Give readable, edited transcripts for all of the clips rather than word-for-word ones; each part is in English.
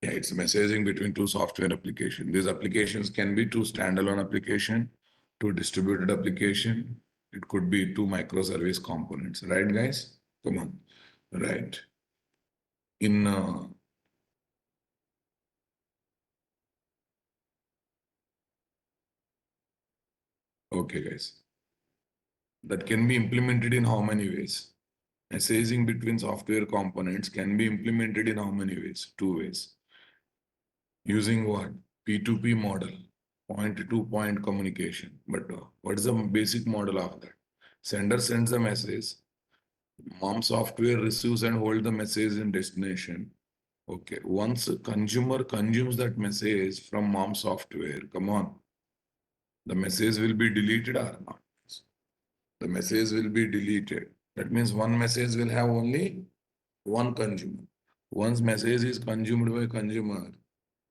Yeah, it's messaging between two software applications. These applications can be two standalone application, two distributed application. It could be two microservice components, right, guys? Come on, right? In okay, guys, that can be implemented in how many ways? Messaging between software components can be implemented in how many ways? Two ways. Using what? P2P model, point-to-point communication. But what is the basic model of that? Sender sends a message, mom software receives and holds the message in destination. Okay, once a consumer consumes that message from mom software, come on, the message will be deleted or not? The message will be deleted. That means one message will have only one consumer. Once message is consumed by consumer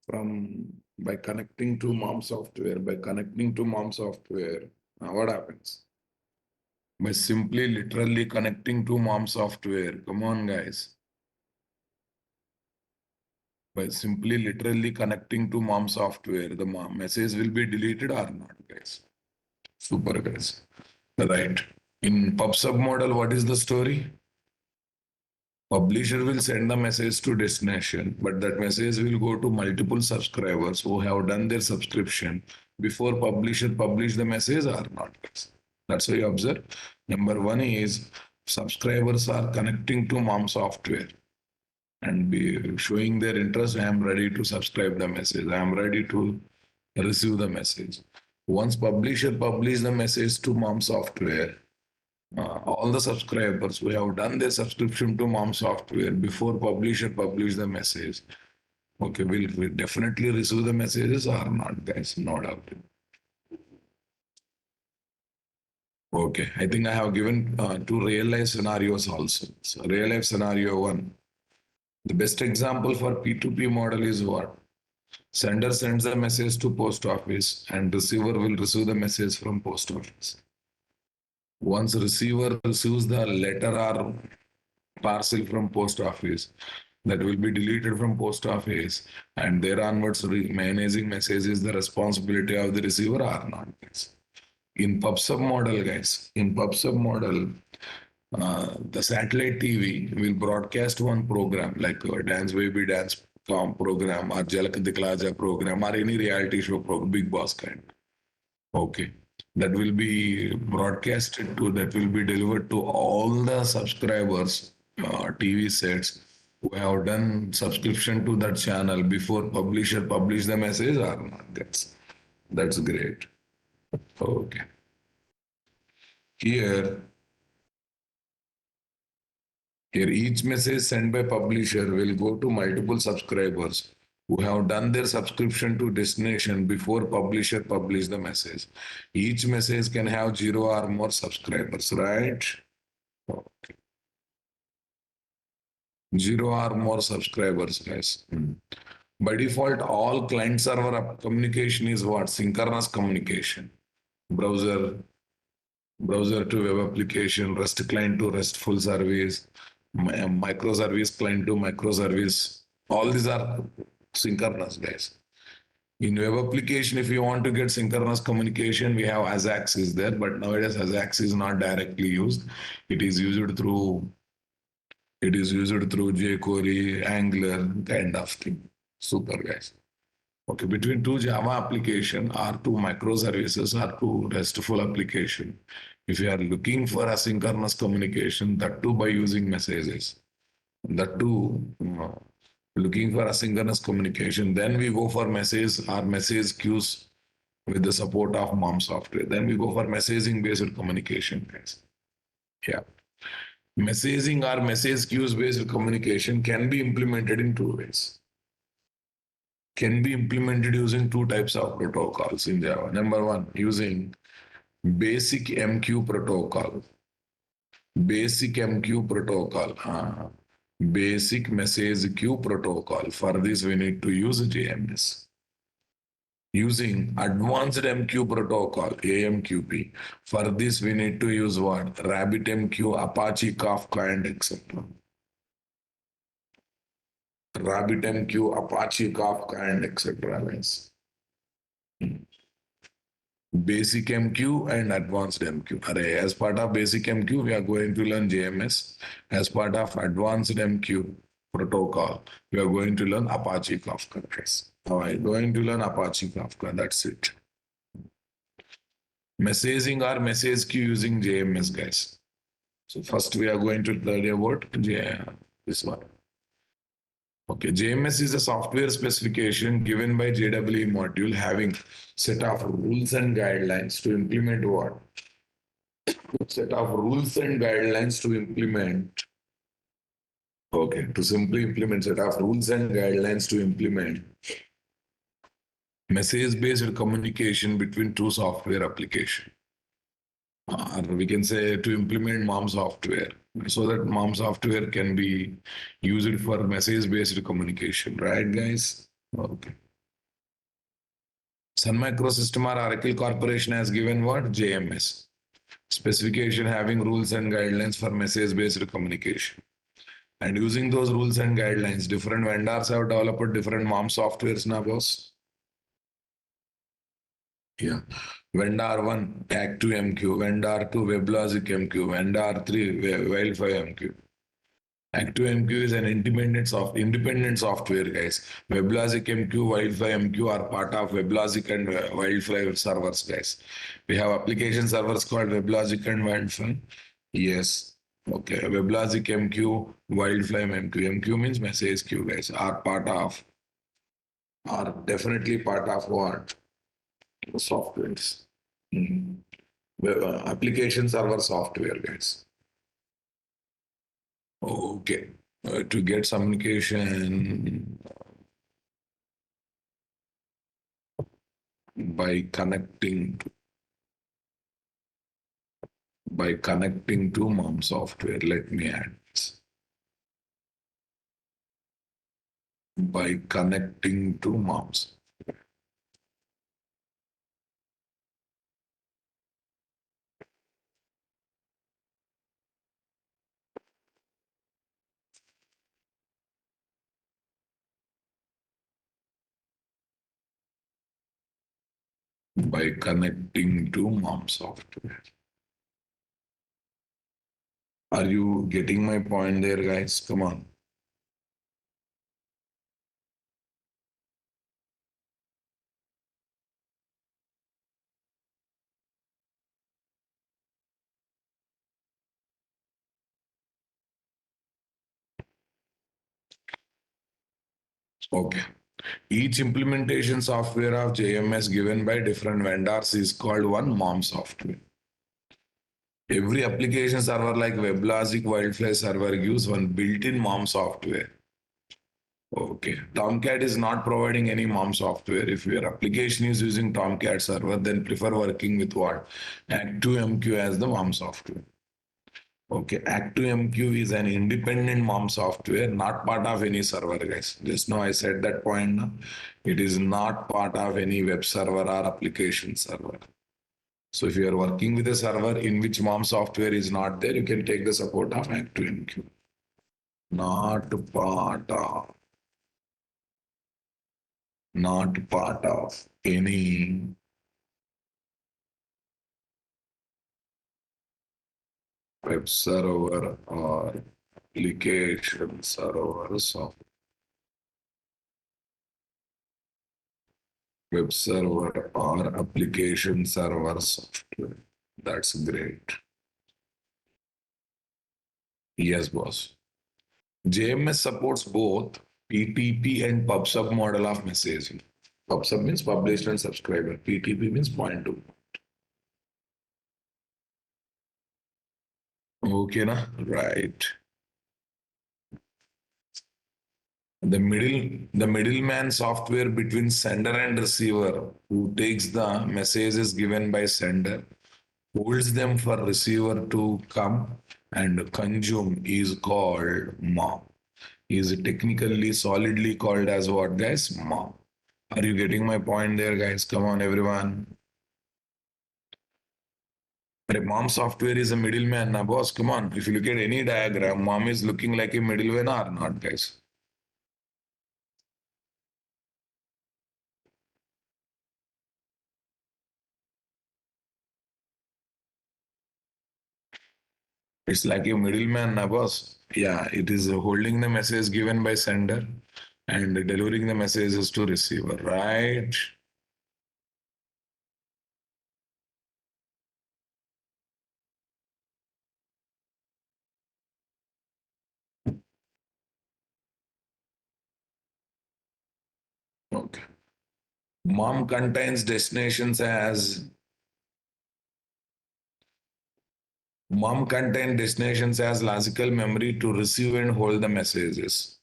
from by connecting to mom software, what happens? By simply literally connecting to mom software. Come on, guys. By simply literally connecting to mom software, the mom message will be deleted or not, guys? Super, guys. Right. In PubSub model, what is the story? Publisher will send the message to destination, but that message will go to multiple subscribers who have done their subscription before publisher publish the message or not. That's why you observe. Number one is subscribers are connecting to mom software and be showing their interest. I am ready to subscribe the message. I am ready to receive the message. Once publisher publish the message to mom software, all the subscribers who have done their subscription to mom software before publisher publish the message, okay, will definitely receive the messages or not, guys? No doubt. Okay, I think I have given two real life scenarios also. So real life scenario one. The best example for P2P model is what? Sender sends a message to post office and receiver will receive the message from post office. Once receiver receives the letter or parcel from post office, that will be deleted from post office, and there onwards managing message is the responsibility of the receiver or not. In PubSub model, guys, in PubSub model, the satellite TV will broadcast one program like Dance Baby Dance program or Jalak Diklaja program or any reality show program, Big Boss kind. Okay. That will be broadcasted to, that will be delivered to all the subscribers, TV sets who have done subscription to that channel before publisher publish the message or not. That's great. Okay. Here, here each message sent by publisher will go to multiple subscribers who have done their subscription to destination before publisher publish the message. Each message can have 0 or more subscribers, right? Okay. 0 or more subscribers, guys. By default, all client server communication is what? Synchronous communication. Browser, browser to web application, REST client to RESTful service, microservice client to microservice. All these are synchronous, guys. In web application, if you want to get synchronous communication, we have AJAX is there, but nowadays AJAX is not directly used. It is used through jQuery, Angular kind of thing. Super, guys. Okay, between two Java application or two microservices or two RESTful application, if you are looking for asynchronous communication, that too by using messages, that too looking for asynchronous communication, then we go for message or message queues with the support of mom software. Then we go for messaging based communication, guys. Yeah. Messaging or message queues based communication can be implemented in two ways. Can be implemented using two types of protocols in Java. Number one, using basic MQ protocol. Basic MQ protocol. Basic message queue protocol. For this, we need to use JMS. Using advanced MQ protocol, AMQP. For this, we need to use what? RabbitMQ, Apache Kafka, and etc. RabbitMQ, Apache Kafka, and etc. Guys. Basic MQ and advanced MQ. Array, as part of basic MQ, we are going to learn JMS. As part of advanced MQ protocol, we are going to learn Apache Kafka. Guys. All right, going to learn Apache Kafka. That's it. Messaging or message queue using JMS, guys. So first we are going to learn about this one. Okay, JMS is a software specification given by JWE module having set of rules and guidelines to implement what? Set of rules and guidelines to implement. Okay, to simply implement set of rules and guidelines to implement message-based communication between two software applications. Or we can say to implement MOM software so that MOM software can be used for message-based communication, right, guys? Okay. Sun Microsystem or Oracle Corporation has given what? JMS. Specification having rules and guidelines for message-based communication. And using those rules and guidelines, different vendors have developed different MOM softwares now, boss. Yeah. Vendor 1, Act2MQ. Vendor 2, WebLogic MQ. Vendor 3, Wildfire MQ. Act2MQ is an independent software, guys. WebLogic MQ, Wildfire MQ are part of WebLogic and Wildfire servers, guys. We have application servers called WebLogic and Wildfire. Yes. Okay. WebLogic MQ, Wildfire MQ. MQ means message queue, guys. Are definitely part of what? Softwares. Mhm. Application server software, guys. Okay. To get communication by connecting to MOM software. Let me add this. By connecting to MOMs. By connecting to MOM software. Are you getting my point there, guys? Come on. Okay. Each implementation software of JMS given by different vendors is called one MOM software. Every application server like WebLogic Wildfire server gives one built-in MOM software. Okay. Tomcat is not providing any MOM software. If your application is using Tomcat server, then prefer working with what? Act2MQ as the MOM software. Okay, Act2MQ is an independent MOM software, not part of any server, guys. Just now I said that point. Now. It is not part of any web server or application server. So if you are working with a server in which MOM software is not there, you can take the support of Act2MQ. Not part of any web server or application server software. Web server or application server software. That's great. Yes, boss. JMS supports both PTP and PubSub model of messaging. PubSub means published and subscriber. PTP means point to. Okay, na? Right. The middleman software between sender and receiver who takes the messages given by sender, holds them for receiver to come and consume is called MOM. Is technically solidly called as what, guys? MOM. Are you getting my point there, guys? Come on, everyone. But MOM software is a middleman, now boss. Come on. If you look at any diagram, MOM is looking like a middleman or not, guys? It's like a middleman, na boss. Yeah, it is holding the message given by sender and delivering the messages to receiver, right? Okay. Mom contains destinations as Mom contains destinations as logical memory to receive and hold the messages.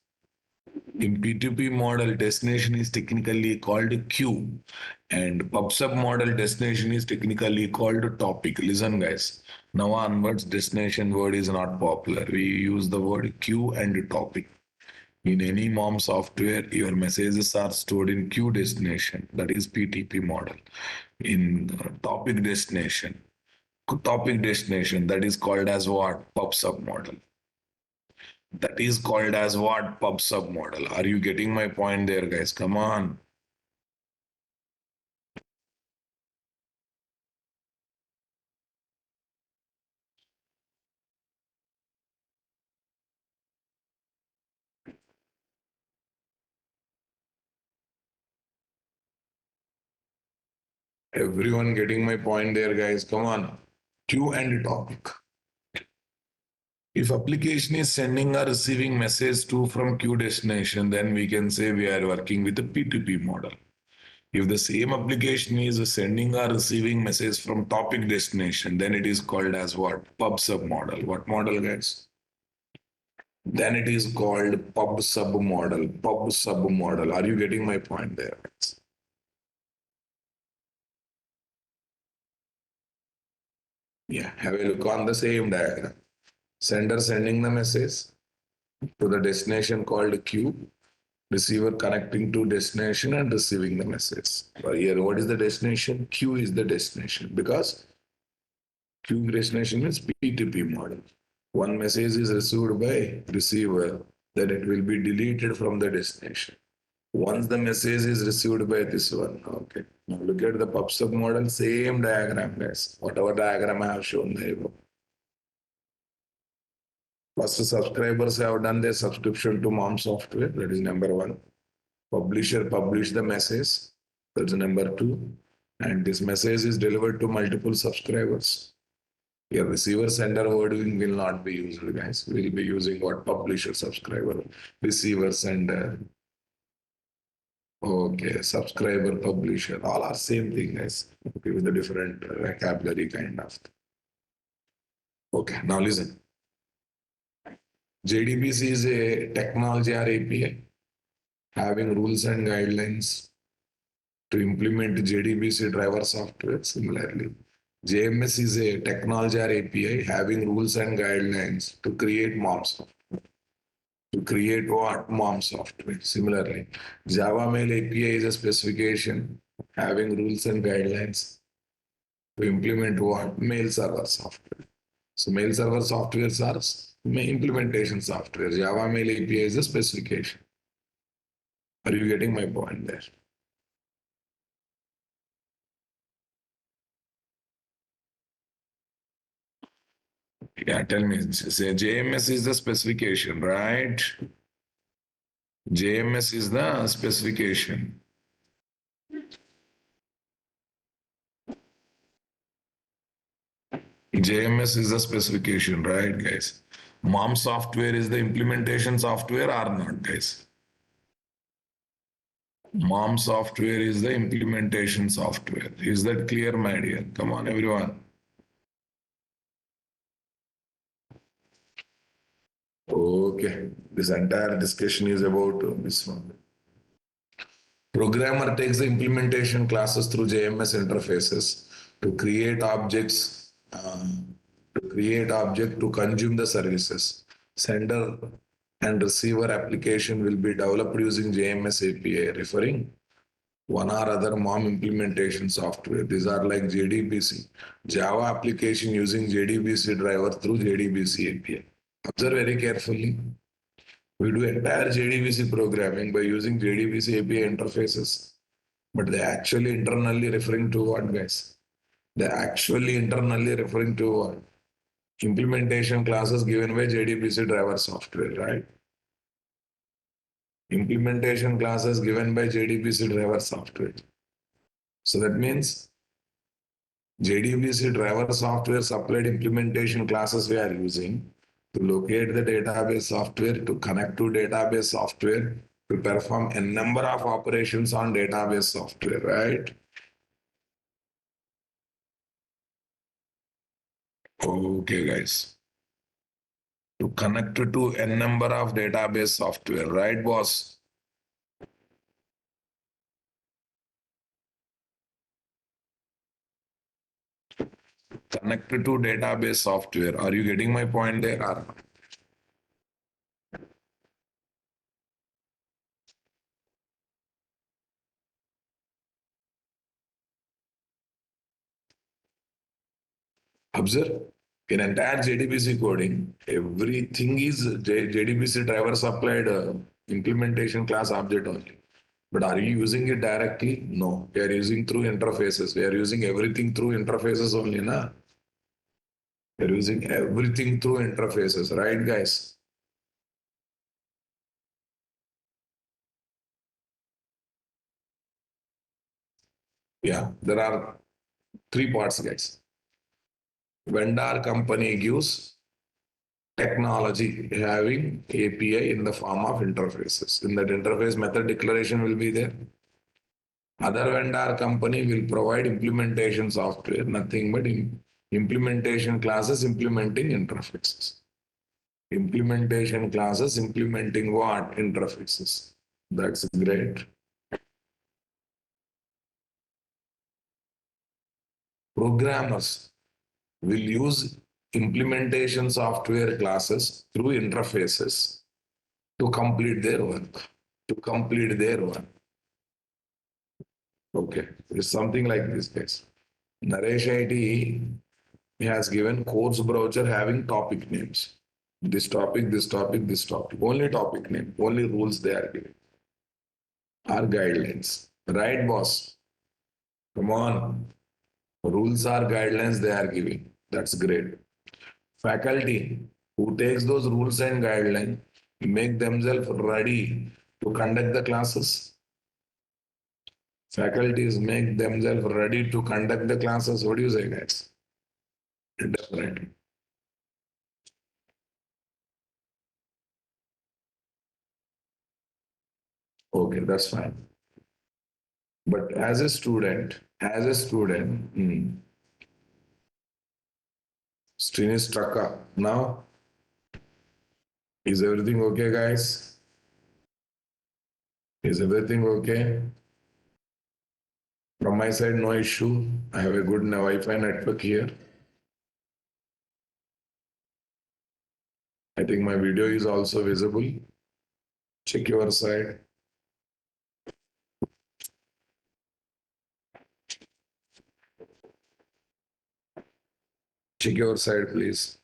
In P2P model, destination is technically called queue, and PubSub model destination is technically called topic. Listen, guys. Now onwards, destination word is not popular. We use the word queue and topic. In any mom software, your messages are stored in queue destination. That is PTP model. In topic destination, that is called as what? PubSub model. That is called as what? PubSub model. Are you getting my point there, guys? Come on. Everyone getting my point there, guys? Come on. Queue and topic. If application is sending or receiving message to from queue destination, then we can say we are working with a P2P model. If the same application is sending or receiving message from topic destination, then it is called as what? Pub sub model. What model, guys? Then it is called pub sub model. Pub sub model. Are you getting my point there, guys? Yeah, have a look on the same diagram. Sender sending the message to the destination called queue, receiver connecting to destination and receiving the message. Here, what is the destination? Queue is the destination because queue destination is P2P model. One message is received by receiver, then it will be deleted from the destination. Once the message is received by this one, okay. Now look at the PubSub model, same diagram, guys. Whatever diagram I have shown there. First, subscribers have done their subscription to Mom software. That is number one. Publisher published the message. That's number two. And this message is delivered to multiple subscribers. Your receiver sender wording will not be used, guys. We'll be using what? Publisher, subscriber, receiver, sender. Okay, subscriber, publisher, all are same thing, guys. Okay, with a different vocabulary kind of. Okay, now listen. JDBC is a technology or API having rules and guidelines to implement JDBC driver software. Similarly, JMS is a technology or API having rules and guidelines to create MOM software. To create what? MOM software. Similarly, Java Mail API is a specification having rules and guidelines to implement what? Mail server software. So mail server softwares are implementation software. Java Mail API is a specification. Are you getting my point there? Yeah, tell me. Say JMS is the specification, right? JMS is the specification. JMS is the specification, right, guys? MOM software is the implementation software or not, guys? MOM software is the implementation software. Is that clear, my dear? Come on, everyone. Okay, this entire discussion is about this one. Programmer takes the implementation classes through JMS interfaces to create objects, to consume the services. Sender and receiver application will be developed using JMS API, referring one or other MOM implementation software. These are like JDBC, Java application using JDBC driver through JDBC API. Observe very carefully. We do entire JDBC programming by using JDBC API interfaces, but they actually internally referring to what, guys? They actually internally referring to what? Implementation classes given by JDBC driver software, right? Implementation classes given by JDBC driver software. So that means JDBC driver software supplied implementation classes we are using to locate the database software, to connect to database software, to perform a number of operations on database software, right? Okay, guys. To connect to a number of database software, right, boss? Connected to database software. Are you getting my point there? Observe, in entire JDBC coding, everything is JDBC driver supplied implementation class object only. But are you using it directly? No. We are using through interfaces. We are using everything through interfaces only, na? We are using everything through interfaces, right, guys? Yeah, there are three parts, guys. Vendor company gives technology having API in the form of interfaces. In that interface, method declaration will be there. Other vendor company will provide implementation software, nothing but implementation classes implementing interfaces. Implementation classes implementing what? Interfaces. That's great. Programmers will use implementation software classes through interfaces to complete their work. To complete their work. Okay, it's something like this, guys. Naresh IT has given course brochure having topic names. This topic, this topic, this topic. Only topic name, only rules they are giving. Are guidelines. Right, boss? Come on. Rules are guidelines they are giving. That's great. Faculty who takes those rules and guidelines make themselves ready to conduct the classes. Faculties make themselves ready to conduct the classes. What do you say, guys? Definitely. Okay, that's fine. But as a student, screen is stuck up. Now, is everything okay, guys? Is everything okay? From my side, no issue. I have a good Wi-Fi network here. I think my video is also visible. Check your side. Check your side, please.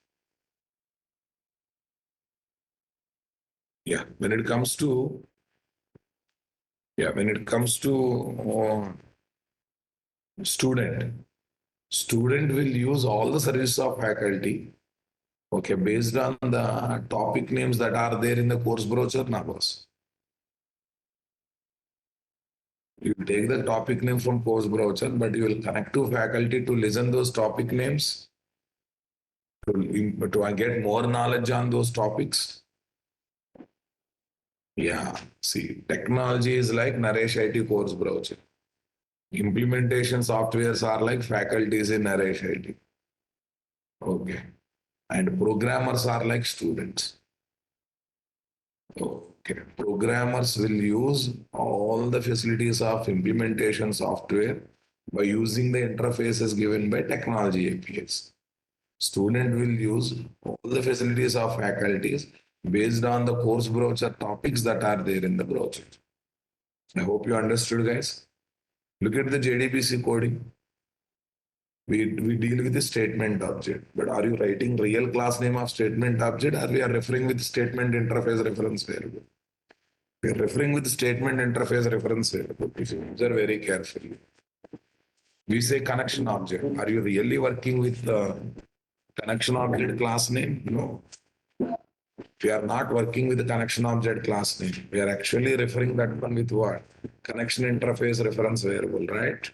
Yeah, when it comes to student will use all the services of faculty. Okay, based on the topic names that are there in the course brochure, na boss. You take the topic name from course brochure, but you will connect to faculty to listen those topic names to get more knowledge on those topics. Yeah, see, technology is like Naresh IT course brochure. Implementation softwares are like faculties in Naresh IT. Okay. And programmers are like students. Okay. Programmers will use all the facilities of implementation software by using the interfaces given by technology APIs. Student will use all the facilities of faculties based on the course brochure topics that are there in the brochure. I hope you understood, guys. Look at the JDBC coding. We deal with the statement object, but are you writing real class name of statement object, or we are referring with statement interface reference variable? We are referring with statement interface reference variable. If you observe very carefully, we say connection object. Are you really working with the Connection object class name? No. We are not working with the connection object class name. We are actually referring that one with what? Connection interface reference variable, right?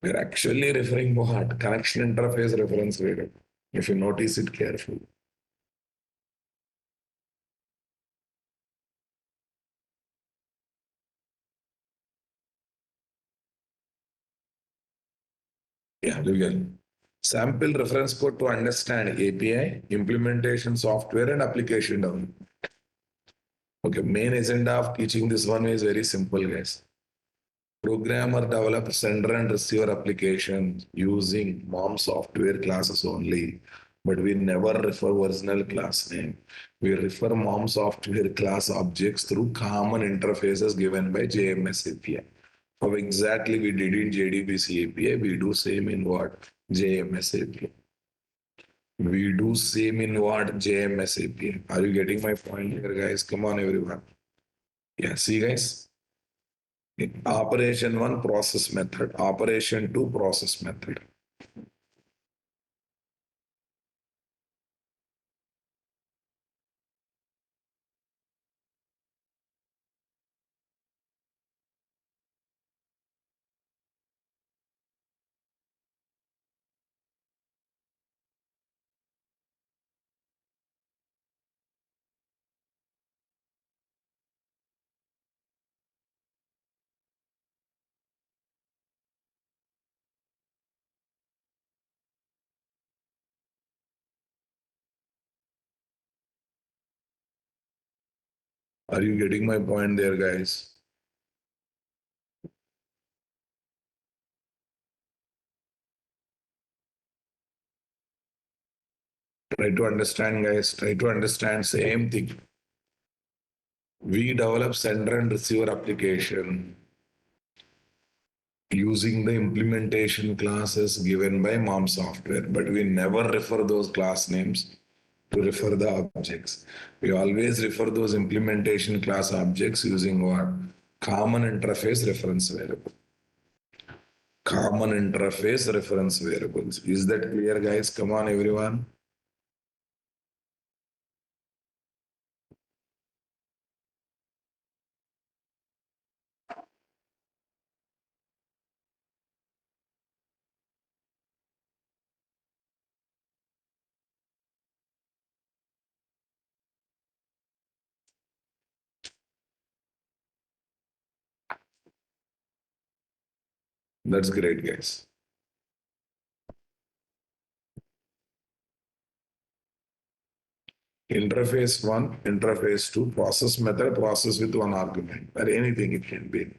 We are actually referring what? Connection interface reference variable. If you notice it carefully. Yeah, we will. Sample reference code to understand API, implementation software, and application development. Okay, main agenda of teaching this one is very simple, guys. Programmer develops sender and receiver applications using mom software classes only, but we never refer original class name. We refer mom software class objects through common interfaces given by JMS API. How exactly we did in JDBC API, we do same in what? JMS API. We do same in what? JMS API. Are you getting my point here, guys? Come on, everyone. Yeah, see, guys. Operation one process method, operation two process method. Are you getting my point there, guys? Try to understand, guys. Try to understand same thing. We develop sender and receiver application using the implementation classes given by mom software, but we never refer those class names to refer the objects. We always refer those implementation class objects using what? Common interface reference variable. Common interface reference variables. Is that clear, guys? Come on, everyone. That's great, guys. Interface one, interface two, process method, process with one argument, or anything it can be.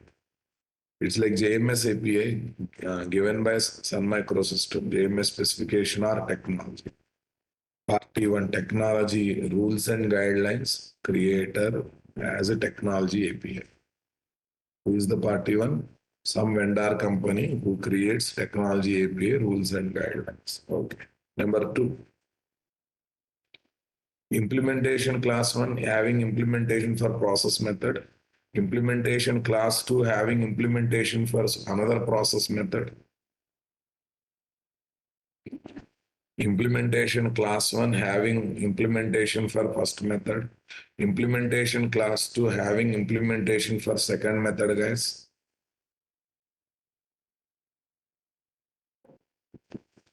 It's like JMS API given by Sun Microsystem, JMS specification or technology. Party one, technology rules and guidelines, creator as a technology API. Who is the party one? Some vendor company who creates technology API rules and guidelines. Okay. Number two, implementation class one having implementation for process method. Implementation class two having implementation for another process method. Implementation class one having implementation for first method. Implementation class two having implementation for second method, guys.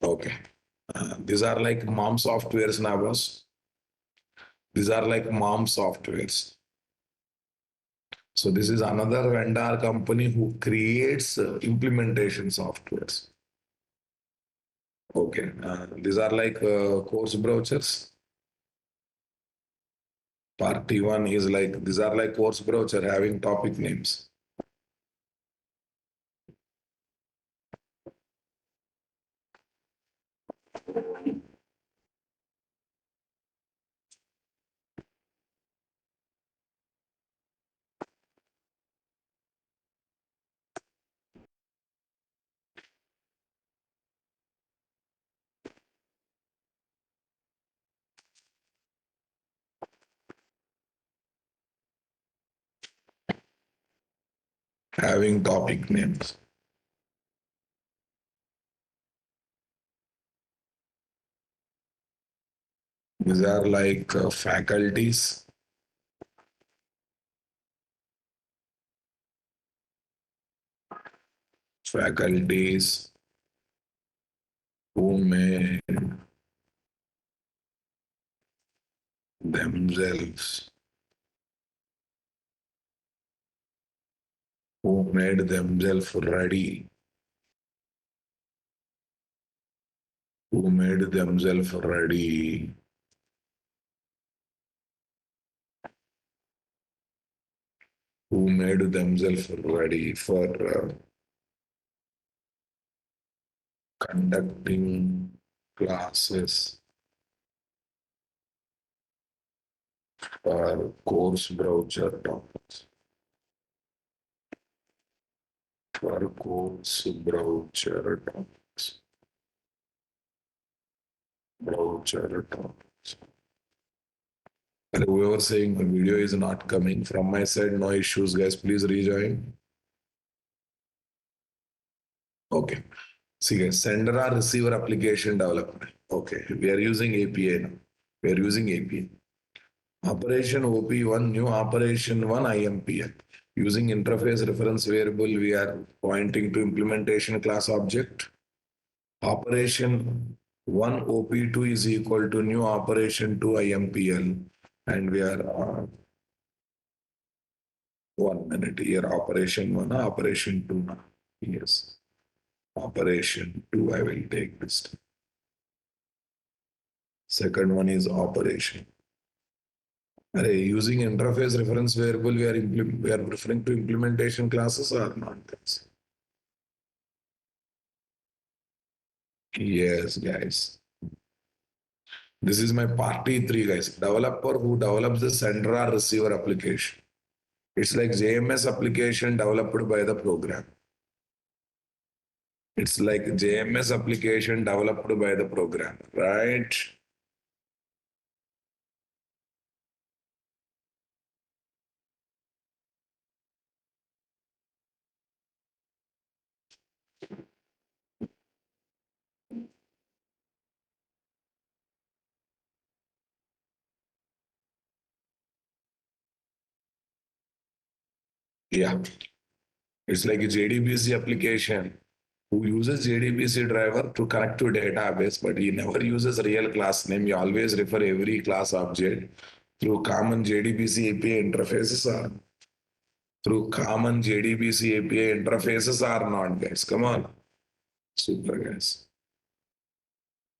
Okay. These are like mom softwares now, boss. These are like mom softwares. So this is another vendor company who creates implementation softwares. Okay. These are like course brochures. Party one is like, these are like course brochure having topic names. Having topic names. These are like faculties, faculties who made themselves, who made themselves ready, who made themselves ready, who made themselves ready for conducting classes for course browser topics, for course browser topics, browser topics. And whoever saying the video is not coming from my side, no issues, guys. Please rejoin. Okay. See, guys, sender or receiver application development. Okay, we are using API now. We are using API. Operation OP1, new operation 1 IMPL. Using interface reference variable, we are pointing to implementation class object. Operation 1 OP2 is equal to new operation 2 IMPL. And we are 1 minute here. Operation 1, operation 2 now. Yes. Operation 2, I will take this. Second one is operation. Using interface reference variable, we are referring to implementation classes or not? Yes, guys. This is my party 3, guys. Developer who develops the sender or receiver application. It's like JMS application developed by the program. It's like JMS application developed by the program, right? Yeah. It's like a JDBC application who uses JDBC driver to connect to database, but he never uses real class name. He always refer every class object through common JDBC API interfaces or through common JDBC API interfaces or not, guys. Come on. Super, guys.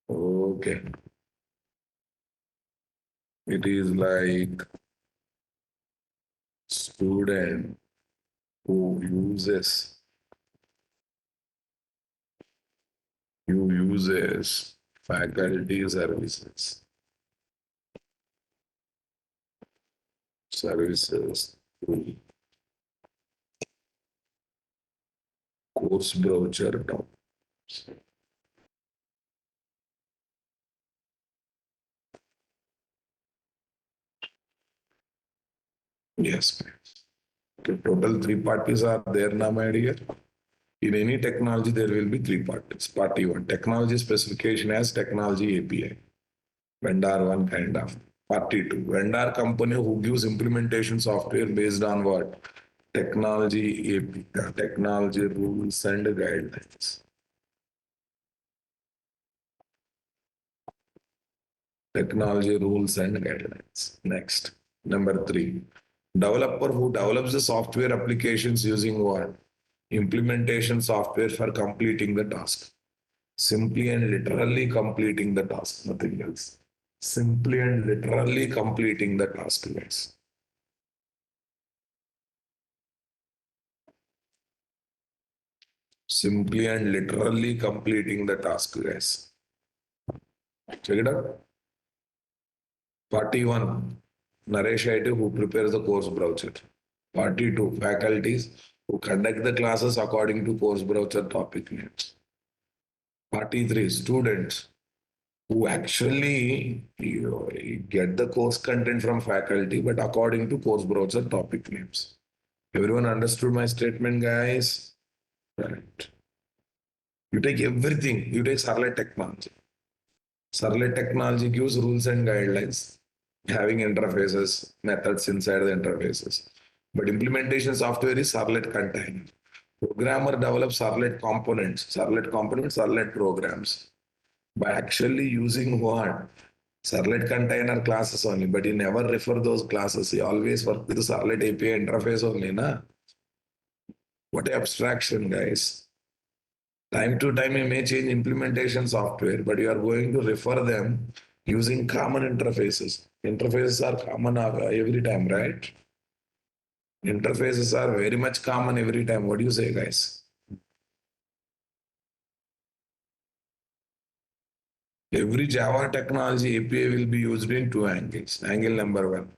Okay. It is like student who uses faculty services through course browser topics. Yes. Okay, total 3 parties are there now, my dear. In any technology, there will be 3 parties. Party 1, technology specification as technology API. Vendor 1 kind of. Party 2, vendor company who gives implementation software based on what? Technology API, technology rules and guidelines. Technology rules and guidelines. Next, number 3, developer who develops the software applications using what? Implementation software for completing the task. Simply and literally completing the task, nothing else. Simply and literally completing the task, guys. Simply and literally completing the task, guys. Check it out. Party 1, Naresh IT who prepares the course browser. Party 2, faculties who conduct the classes according to course browser topic names. Party 3, students who actually get the course content from faculty, but according to course browser topic names. Everyone understood my statement, guys? Right. You take everything, you take Starlight Technology. Servlet technology gives rules and guidelines, having interfaces, methods inside the interfaces. But implementation software is servlet container. Programmer develops servlet components, servlet programs by actually using what? Servlet container classes only, but you never refer those classes. You always work with the servlet API interface only, na? What abstraction, guys. Time to time, you may change implementation software, but you are going to refer them using common interfaces. Interfaces are common every time, right? Interfaces are very much common every time. What do you say, guys? Every Java technology API will be used in two angles. Angle number one.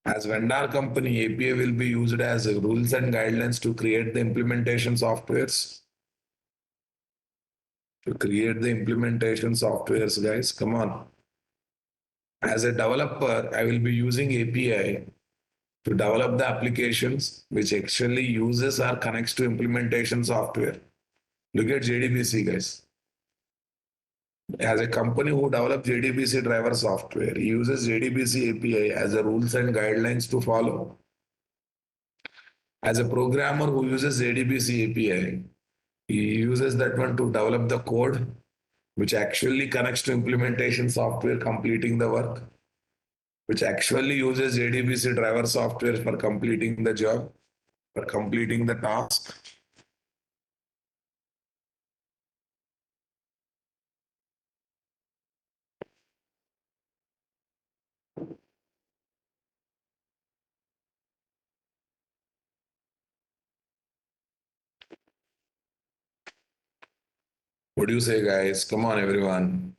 As vendor company, API will be used as rules and guidelines to create the implementation softwares. To create the implementation softwares, guys, come on. As a developer, I will be using API to develop the applications which actually uses or connects to implementation software. Look at JDBC, guys. As a company who develops JDBC driver software, he uses JDBC API as a rules and guidelines to follow. As a programmer who uses JDBC API, he uses that one to develop the code which actually connects to implementation software completing the work, which actually uses JDBC driver software for completing the job, for completing the task. What do you say, guys? Come on, everyone.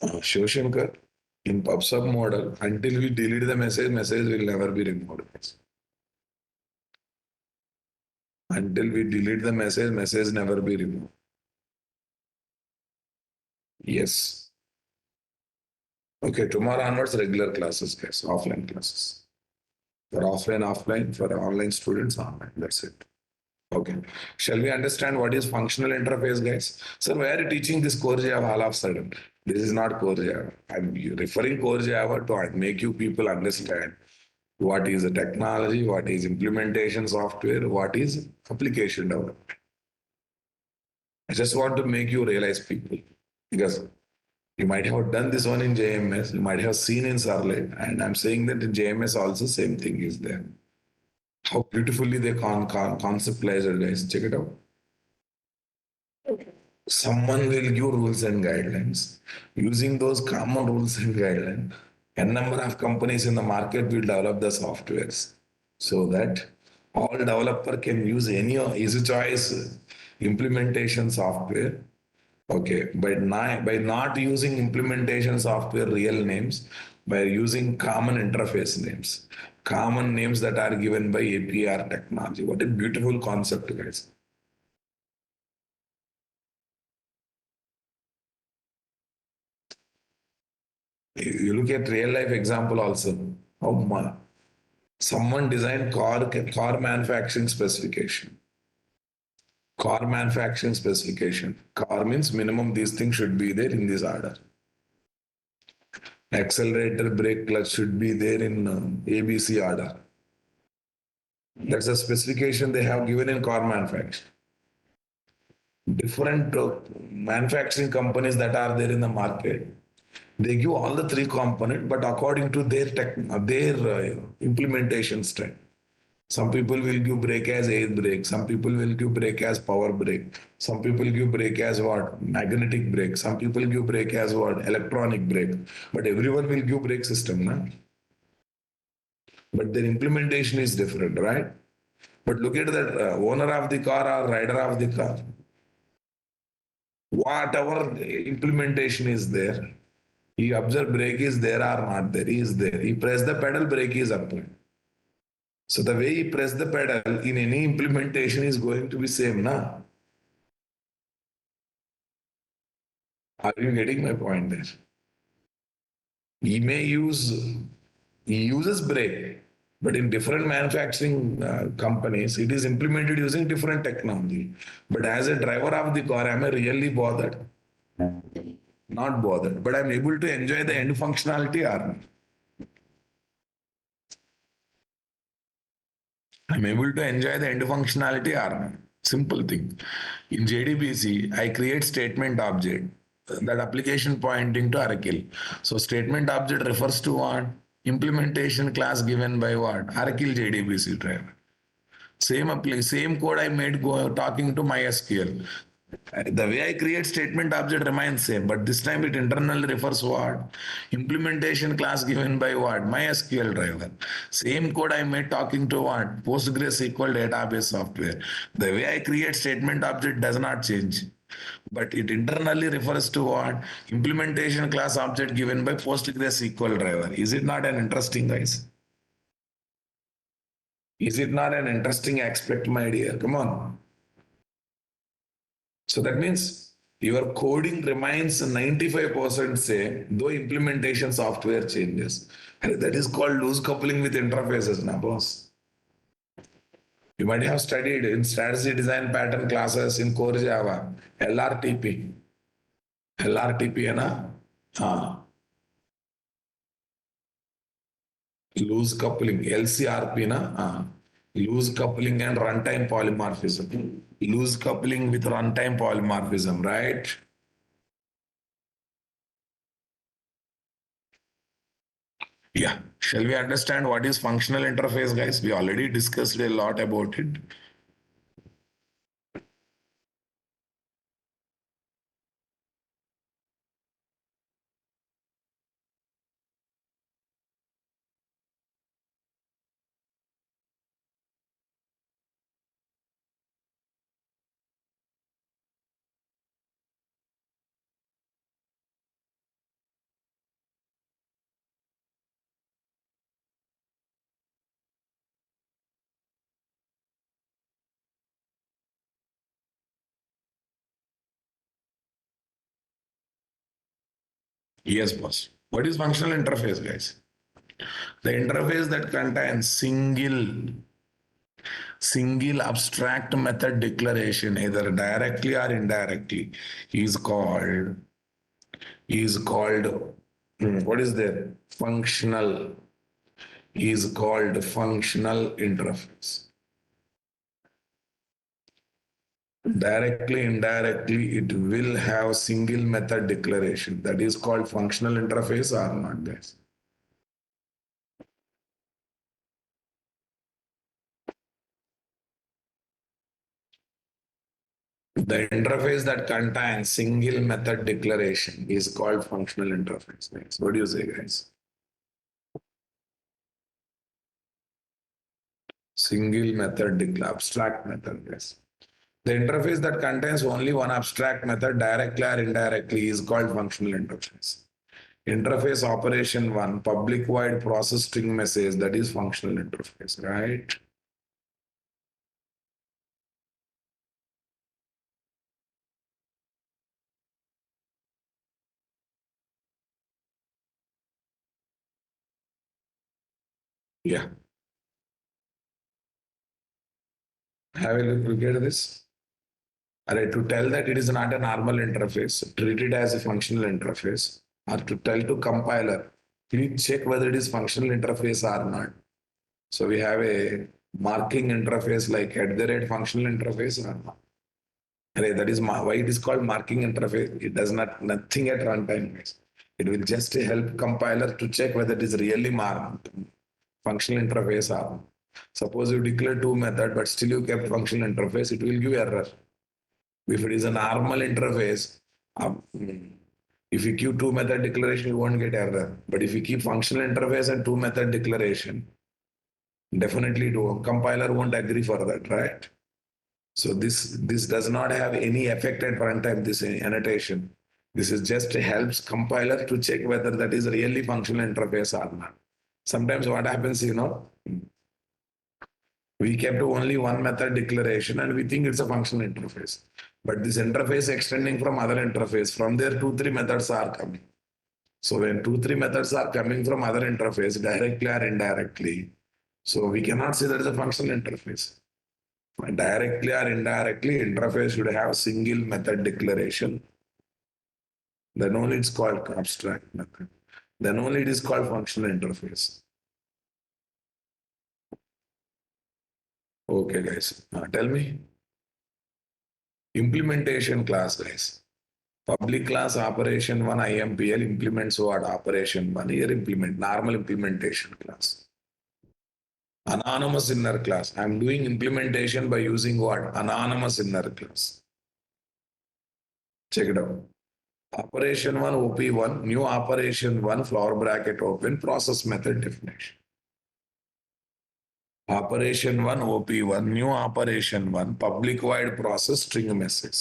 Shivashankar, in PubSub model, until we delete the message, message will never be removed. Until we delete the message, message never be removed. Yes. Okay, tomorrow onwards, regular classes, guys, offline classes. For offline, for online students, online. That's it. Okay. Shall we understand what is functional interface, guys? So why are you teaching this core Java all of a sudden? This is not core Java. I'm referring core Java to make you people understand what is the technology, what is implementation software, what is application development. I just want to make you realize people because you might have done this one in JMS, you might have seen in Sarlet, and I'm saying that in JMS also same thing is there. How beautifully they conceptualize it, guys. Check it out. Someone will give rules and guidelines. Using those common rules and guidelines, a number of companies in the market will develop the softwares so that all developer can use any easy choice implementation software. Okay, by not using implementation software real names, by using common interface names, common names that are given by APR technology. What a beautiful concept, guys. You look at real life example also. How someone designed car manufacturing specification. Car manufacturing specification. Car means minimum these things should be there in this order. Accelerator, brake, clutch should be there in ABC order. That's a specification they have given in car manufacturing. Different manufacturing companies that are there in the market, they give all the three components, but according to their implementation strength. Some people will give brake as air brake. Some people will give brake as power brake. Some people give brake as what? Magnetic brake. Some people give brake as what? Electronic brake. But everyone will give brake system, na? But their implementation is different, right? But look at that owner of the car or rider of the car. Whatever implementation is there, he observe brake is there or not there, he is there. He press the pedal, brake is applied. So the way you press the pedal in any implementation is going to be same, na? Are you getting my point there? He may use, he uses brake, but in different manufacturing companies, it is implemented using different technology. But as a driver of the car, am I really bothered? Not bothered, but I'm able to enjoy the end functionality or not. I'm able to enjoy the end functionality or not. Simple thing. In JDBC, I create statement object, that application pointing to Oracle. So statement object refers to what? Implementation class given by what? Oracle JDBC driver. Same code I made talking to MySQL. The way I create statement object remains same, but this time it internally refers what? Implementation class given by what? MySQL driver. Same code I made talking to what? PostgreSQL database software. The way I create statement object does not change. But it internally refers to what? Implementation class object given by PostgreSQL driver. Is it not an interesting, guys? Is it not an interesting aspect, my dear? Come on. So that means your coding remains 95% same, though implementation software changes. And that is called loose coupling with interfaces, na boss. You might have studied in strategy design pattern classes in core Java, LRTP. LRTP है ना? हाँ, loose coupling, LCRP na? Loose coupling and runtime polymorphism. Loose coupling with runtime polymorphism, right? Yeah. Shall we understand what is functional interface, guys? We already discussed a lot about it. Yes, boss. What is functional interface, guys? The interface that contains single abstract method declaration, either directly or indirectly, is called what is there? Functional is called functional interface. Directly, indirectly, it will have single method declaration. That is called functional interface or not, guys? The interface that contains single method declaration is called functional interface. Guys. What do you say, guys? Single method abstract method, yes. The interface that contains only one abstract method directly or indirectly is called functional interface. Interface operation one, public void process string message, that is functional interface, right? Yeah. Have a look at this. Alright, to tell that it is not a normal interface, treat it as a functional interface, or to tell to compiler, please check whether it is functional interface or not. So we have a marking interface like at the rate functional interface or not. That is why it is called marking interface. It does nothing at runtime. It will just help compiler to check whether it is really marked functional interface or not. Suppose you declare two method, but still you kept functional interface, it will give error. If it is a normal interface, if you keep two method declaration, you won't get error. But if you keep functional interface and two method declaration, definitely compiler won't agree for that, right? So this does not have any effect at runtime, this annotation. This is just helps compiler to check whether that is really functional interface or not. Sometimes what happens, We kept only one method declaration and we think it's a functional interface. But this interface extending from other interface, from there two, three methods are coming. So when two, three methods are coming from other interface, directly or indirectly, so we cannot say that is a functional interface. Directly or indirectly, interface should have single method declaration. Then only it's called abstract method. Then only it is called functional interface. Okay, guys. Tell me. Implementation class, guys. Public class operation one IMPL implements what operation one here implement normal implementation class. Anonymous inner class. I'm doing implementation by using what? Anonymous inner class. Check it out. Operation one OP1, new operation one flower bracket open process method definition. Operation one OP1, new operation one public void process string message.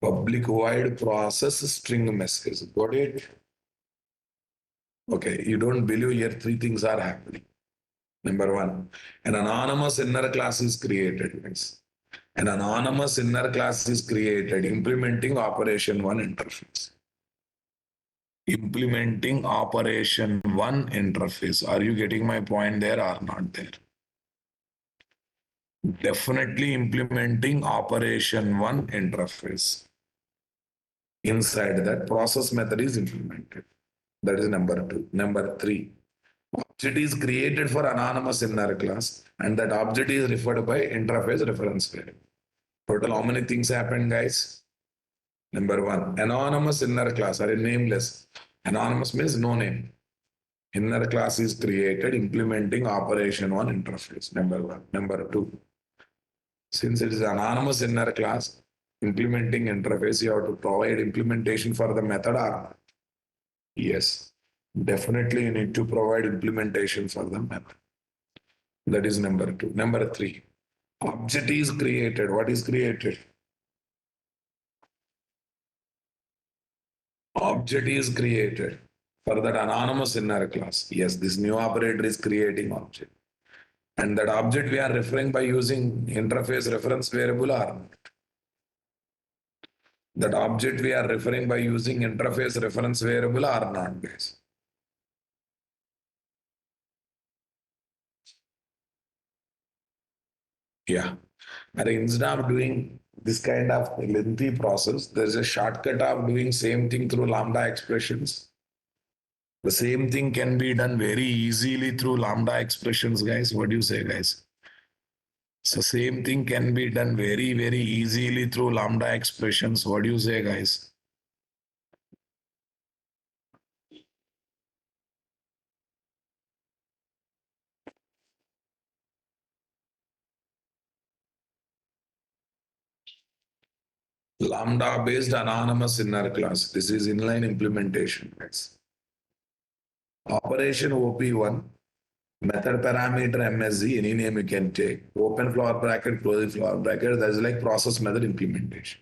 Public void process string message. Got it? Okay, you don't believe here three things are happening. Number one, an anonymous inner class is created. Guys. An anonymous inner class is created implementing operation one interface. Implementing operation one interface. Are you getting my point there or not there? Definitely implementing operation one interface. Inside that process method is implemented. That is number two. Number three, object is created for anonymous inner class and that object is referred by interface reference variable. Total how many things happen, guys? Number one, anonymous inner class or nameless. Anonymous means no name. Inner class is created implementing operation one interface. Number one. Number two, since it is anonymous inner class, implementing interface, you have to provide implementation for the method or not? Yes, definitely you need to provide implementation for the method. That is number two. Number three, object is created. What is created? Object is created for that anonymous inner class. Yes, this new operator is creating object. And that object we are referring by using interface reference variable or not. That object we are referring by using interface reference variable or not, guys. Yeah. And instead of doing this kind of lengthy process, there's a shortcut of doing same thing through lambda expressions. The same thing can be done very easily through lambda expressions, guys. What do you say, guys? So same thing can be done very, very easily through lambda expressions. What do you say, guys? Lambda based anonymous inner class. This is inline implementation, guys. Operation OP1, method parameter MSZ, any name you can take. Open flower bracket, close flower bracket. That is like process method implementation.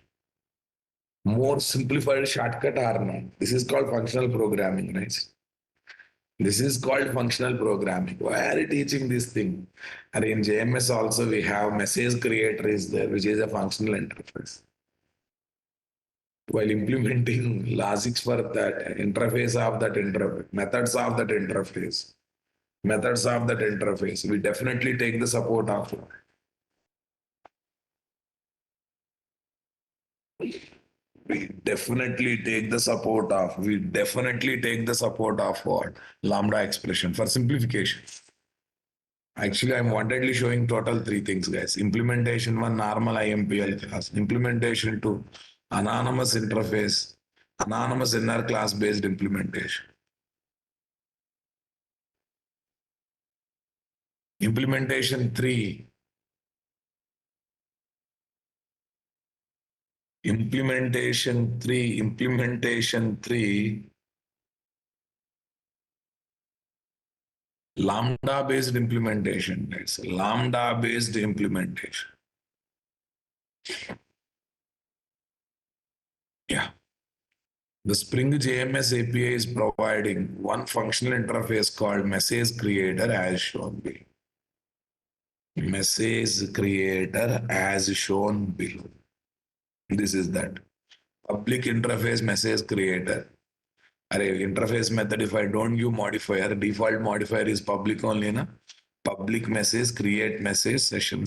More simplified shortcut or not. This is called functional programming, right? This is called functional programming. Why are you teaching this thing? And in JMS also we have message creator is there, which is a functional interface. While implementing logics for that interface of that interface, methods of that interface, we definitely take the support of. We definitely take the support of. We definitely take the support of what? Lambda expression for simplification. Actually, I'm wantedly showing total three things, guys. Implementation one, normal IMPL class. Implementation two, anonymous interface, anonymous inner class based implementation. Implementation three, lambda based implementation, guys. Lambda based implementation. Yeah. The Spring JMS API is providing one functional interface called message creator as shown below. message creator as shown below. This is that. Public interface message creator. Array interface method, if I don't give modifier, default modifier is public only, na? Public message, create message, session.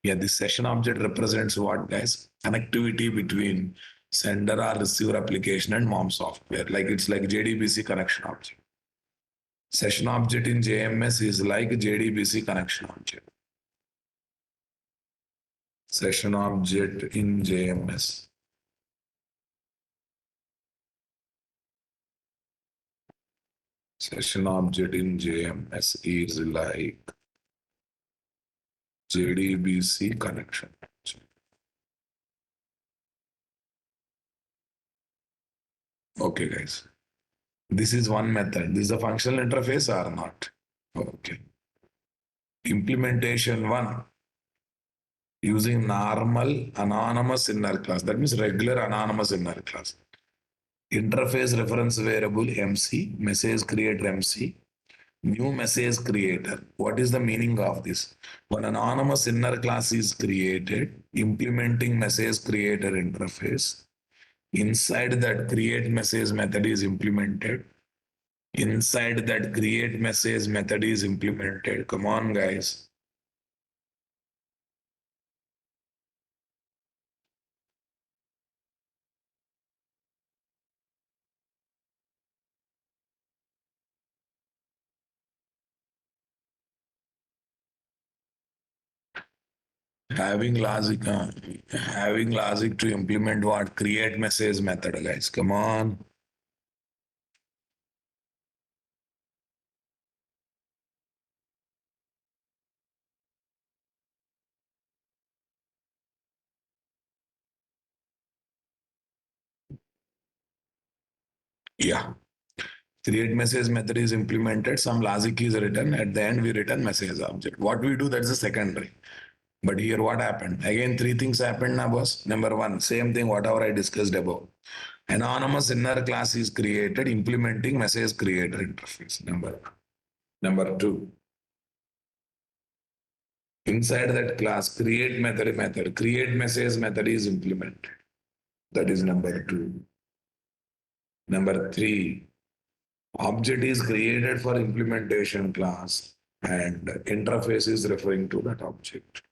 Yeah, this session object represents what, guys? Connectivity between sender or receiver application and mom software. Like it's like JDBC connection object. Session object in JMS is like JDBC connection object. Session object in JMS. Session object in JMS is like JDBC connection. Okay, guys. This is one method. This is a functional interface or not? Okay. Implementation one, using normal anonymous inner class. That means regular anonymous inner class. Interface reference variable MC, message creator MC, new message creator. What is the meaning of this? When anonymous inner class is created, implementing message creator interface, inside that create message method is implemented. Inside that create message method is implemented. Come on, guys. Having logic to implement what? Create message method, guys. Come on. Yeah. Create message method is implemented. Some logic is written. At the end, we return message object. What we do, that's the secondary. But here, what happened? Again, three things happened now, boss. Number one, same thing, whatever I discussed above. Anonymous inner class is created, implementing message creator interface. Number two, inside that class, create message method is implemented. That is number two. Number three, object is created for implementation class and interface is referring to that object.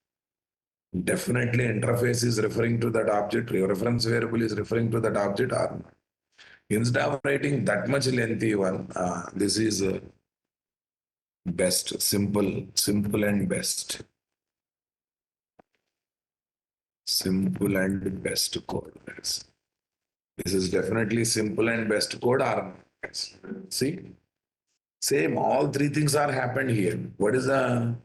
Definitely interface is referring to that object, your reference variable is referring to that object or not. Instead of writing that much lengthy one, this is best, simple and best. Simple and best code. Guys. This is definitely simple and best code or guys. See? Same, all three things are happened here. What is the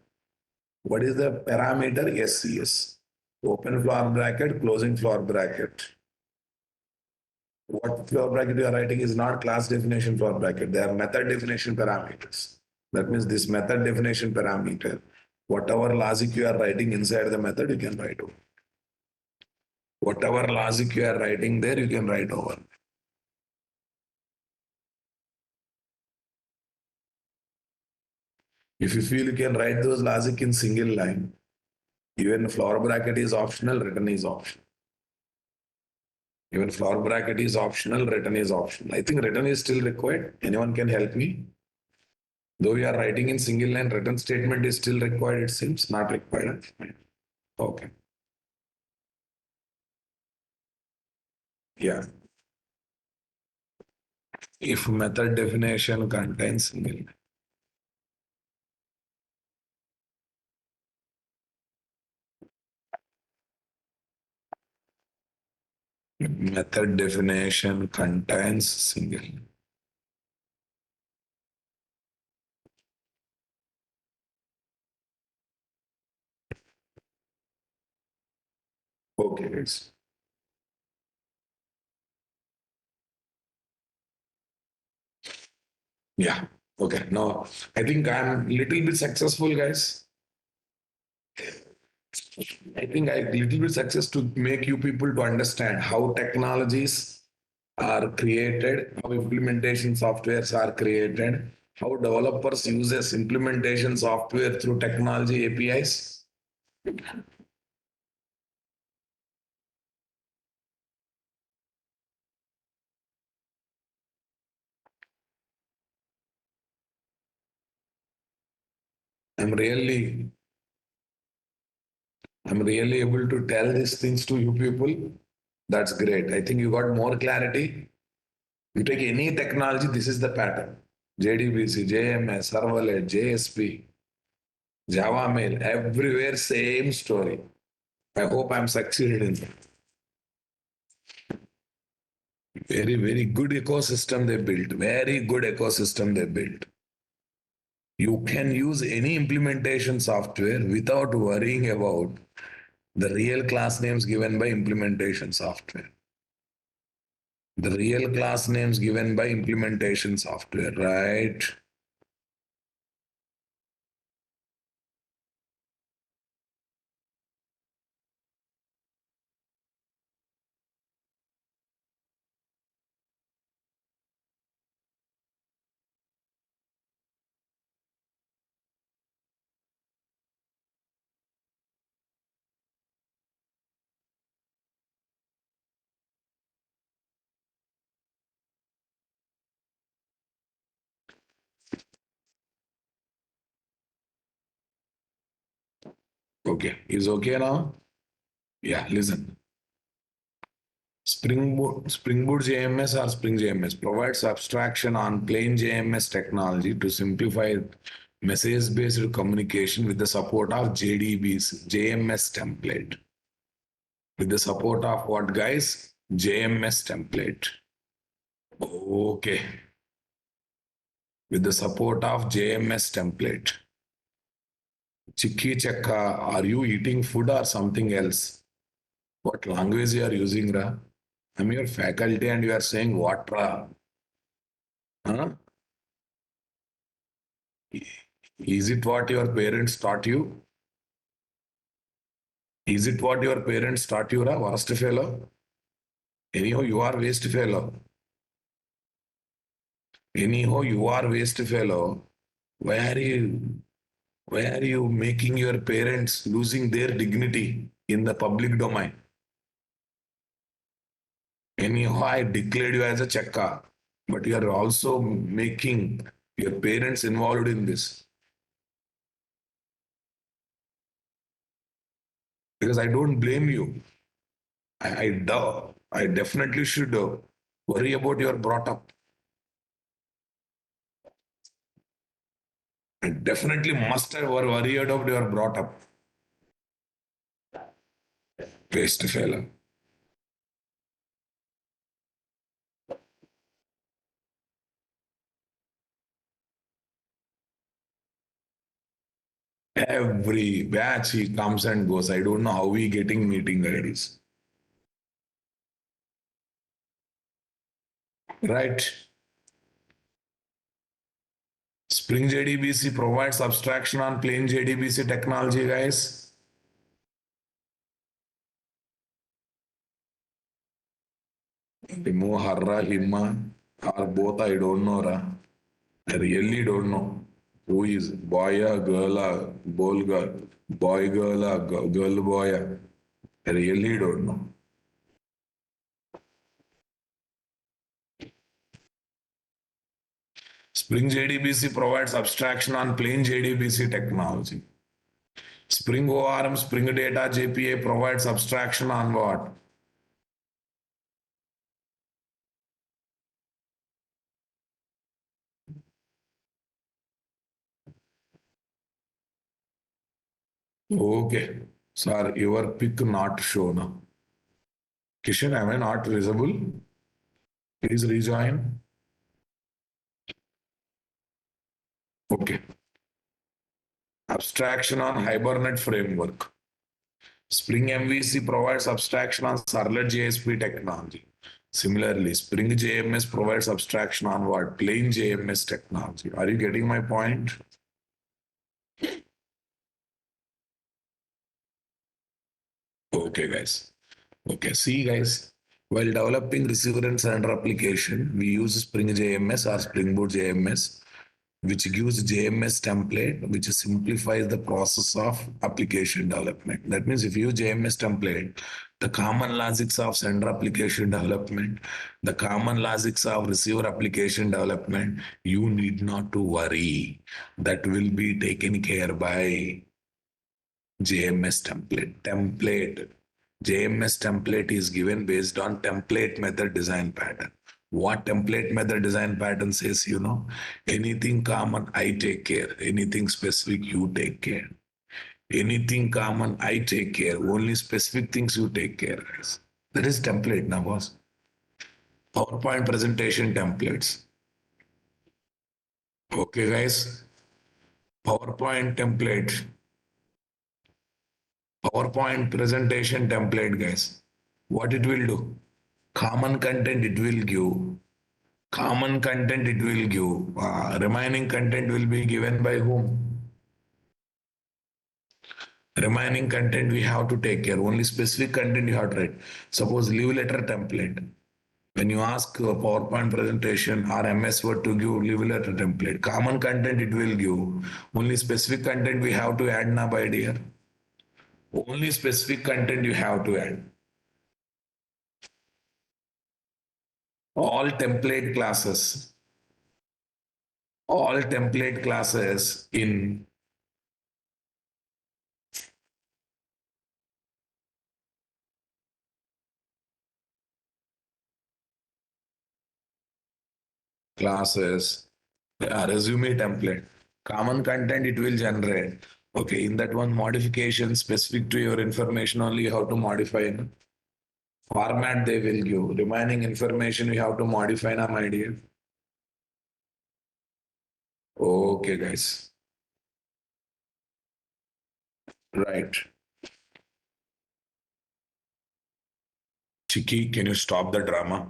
parameter? SCS. Open floor bracket, closing floor bracket. What floor bracket you are writing is not class definition floor bracket. They are method definition parameters. That means this method definition parameter, whatever logic you are writing inside the method, you can write over. Whatever logic you are writing there, you can write over. If you feel you can write those logic in single line, even floor bracket is optional, written is optional. Even floor bracket is optional, written is optional. I think written is still required. Anyone can help me? Though we are writing in single line, written statement is still required, it seems not required. Okay. Yeah. If method definition contains single line. Method definition contains single line. Okay, guys. Yeah. Okay. Now I think I'm little bit successful, guys. I think I little bit success to make you people to understand how technologies are created, how implementation softwares are created, How developers uses implementation software through technology APIs. I'm really, I'm really able to tell these things to you people. That's great. I think you got more clarity. You take any technology, this is the pattern. JDBC, JMS, Serverlet, JSP, Java Mail, everywhere same story. I hope I'm succeeded in that. Very, very good ecosystem they built. Very good ecosystem they built. You can use any implementation software without worrying about the real class names given by implementation software. The real class names given by implementation software, right? Okay. Is okay now? Yeah, listen. Spring Boot JMS or Spring JMS provides abstraction on plain JMS technology to simplify message-based communication with the support of JDB's JMS template. With the support of what, guys? JMS template. Okay. With the support of JMS template. Chikki Chakka, are you eating food or something else? What language you are using, Ra? I'm your faculty and you are saying what, Ra? Huh? Is it what your parents taught you? Is it what your parents taught you, Ra? Worst fellow? Anyhow, you are waste fellow. Anyhow, you are waste fellow. Why are you why are you making your parents losing their dignity in the public domain? Anyhow, I declared you as a chakka, but you are also making your parents involved in this. Because I don't blame you. I definitely should worry about your brought up. I definitely must have worried about your brought up. Waste fellow. Every batch he comes and goes. I don't know how he getting meeting IDs. Right? Spring JDBC provides abstraction on plain JDBC technology, guys. Himo, Harra, Himma, or both, I don't know. Ra. I really don't know. Who is boy, girl, boy, girl, boy, girl, boy. I really don't know. Spring JDBC provides abstraction on plain JDBC technology. Spring ORM, Spring Data JPA provides abstraction on what? Okay. Sir, your pick not shown. Kishan, am I not visible? Please rejoin. Okay. Abstraction on Hibernate framework. Spring MVC provides abstraction on Servlet JSP technology. Similarly, Spring JMS provides abstraction on what? Plain JMS technology. Are you getting my point? Okay, guys. Okay, see, guys. While developing receiver and sender application, we use Spring JMS or Spring Boot JMS which gives JMS template, which simplifies the process of application development. That means if you use JMS template, the common logics of sender application development, the common logics of receiver application development, you need not to worry. That will be taken care by JMS template. JMS template is given based on template method design pattern. What template method design pattern says, anything common, I take care. Anything specific, you take care. Anything common, I take care. Only specific things you take care, guys. That is template now, boss. PowerPoint presentation templates. Okay, guys. PowerPoint template. PowerPoint presentation template, guys. What it will do? Common content it will give. Common content it will give. Remaining content will be given by whom? Remaining content we have to take care. Only specific content you have to write. Suppose leave letter template. When you ask a PowerPoint presentation or MS Word to give leave letter template, common content it will give. Only specific content we have to add now, by dear. Only specific content you have to add. All template classes. All template classes in classes, resume template, common content it will generate. Okay, in that one modification specific to your information only you have to modify. Format they will give. Remaining information you have to modify now, my dear. Okay, guys. Right. Chicky, can you stop the drama?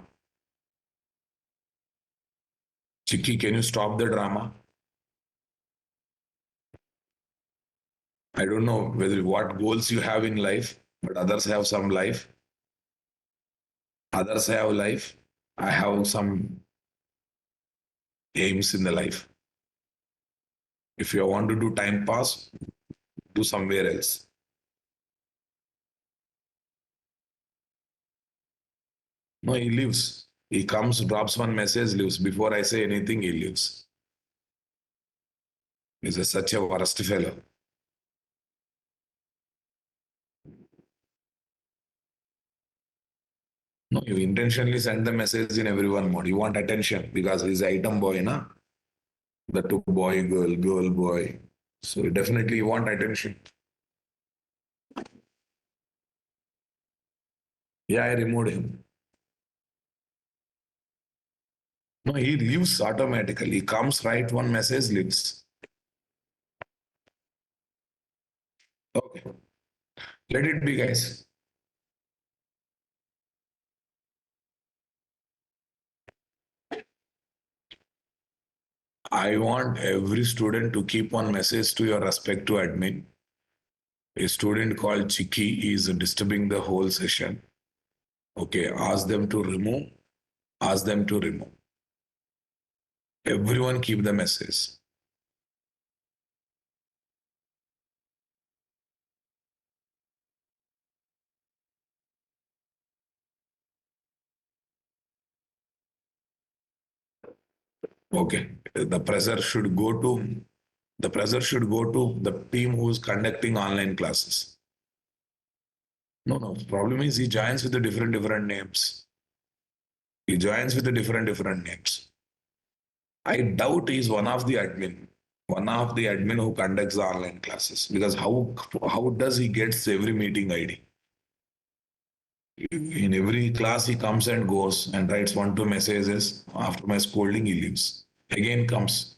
Chicky, can you stop the drama? I don't know whether what goals you have in life, but others have some life. Others have life. I have some aims in the life. If you want to do time pass, do somewhere else. No, he leaves. He comes, drops one message, leaves. Before I say anything, he leaves. He's such a worst fellow. No, you intentionally send the message in everyone mode. You want attention because he's item boy, na? The two boy, girl, girl, boy. So definitely you want attention. Yeah, I removed him. No, he leaves automatically. He comes, write one message, leaves. Okay. Let it be, guys. I want every student to keep one message to your respective admin. A student called Chiki is disturbing the whole session. Okay, ask them to remove. Ask them to remove. Everyone keep the message. Okay, the pressure should go to the team who's conducting online classes. No, no. Problem is he joins with the different names. He joins with the different names. I doubt he's one of the admin who conducts the online classes. Because how does he gets every meeting ID? In every class he comes and goes and writes one two messages. After my scolding, he leaves. Again comes.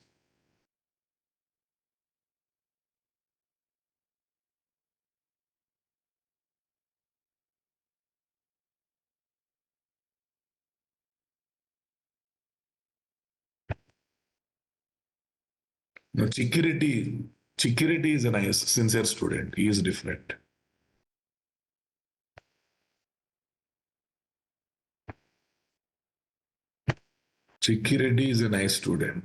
No, Security is a nice, sincere student. He is different. Security is a nice student.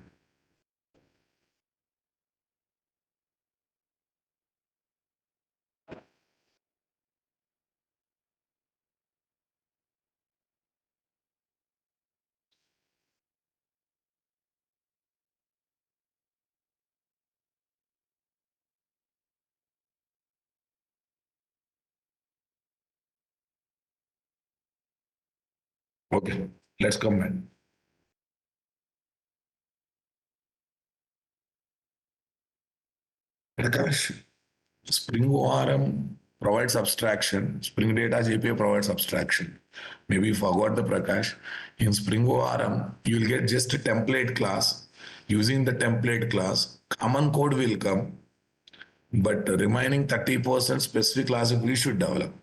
Okay, let's come back. Prakash, Spring ORM provides abstraction. Spring Data JPA provides abstraction. Maybe you forgot the Prakash. In Spring ORM, you'll get just a template class. Using the template class, common code will come, but remaining 30% specific logic we should develop.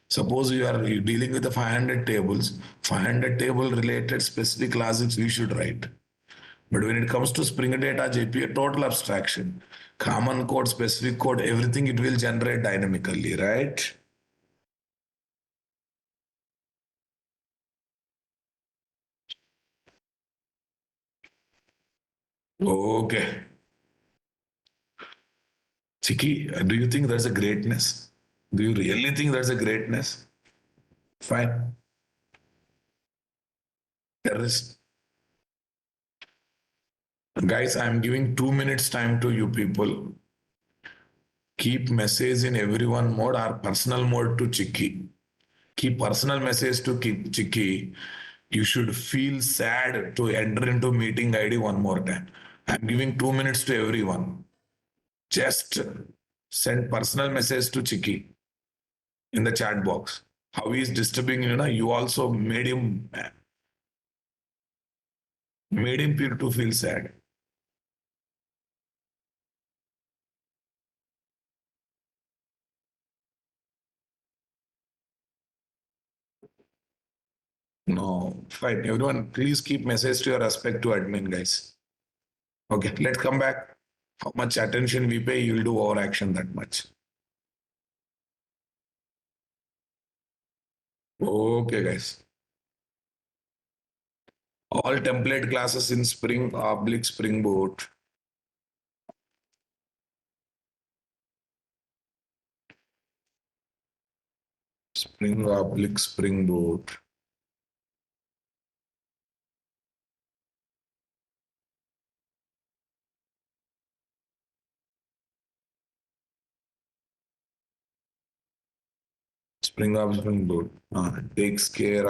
Suppose you are dealing with the 500 tables, 500 table related specific logics we should write. But when it comes to Spring Data JPA, total abstraction, common code, specific code, everything it will generate dynamically, right? Okay. Chiki, do you think there's a greatness? Do you really think there's a greatness? Fine. Terrorist. Guys, I'm giving 2 minutes time to you people. Keep message in everyone mode or personal mode to Chiki. Keep personal message to keep Chiki. You should feel sad to enter into meeting ID one more time. I'm giving 2 minutes to everyone. Just send personal message to Chiki in the chat box. How he is disturbing you also made him feel to feel sad. No, fine. Everyone, please keep message to your respect to admin guys. Okay, let's come back. How much attention we pay, you'll do over action that much. Okay, guys. All template classes in Spring oblique Spring Boot. Spring oblique Spring Boot. Spring oblique Spring Boot takes care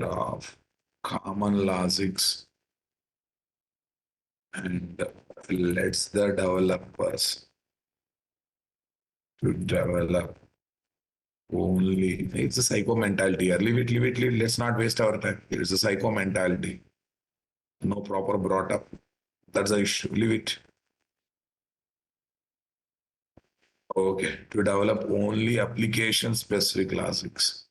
of common logics and lets the developers to develop only. It's a psycho mentality. Leave it, leave it, leave it. Let's not waste our time. It's a psycho mentality. No proper brought up. That's the issue. Leave it. Okay. To develop only application specific logics.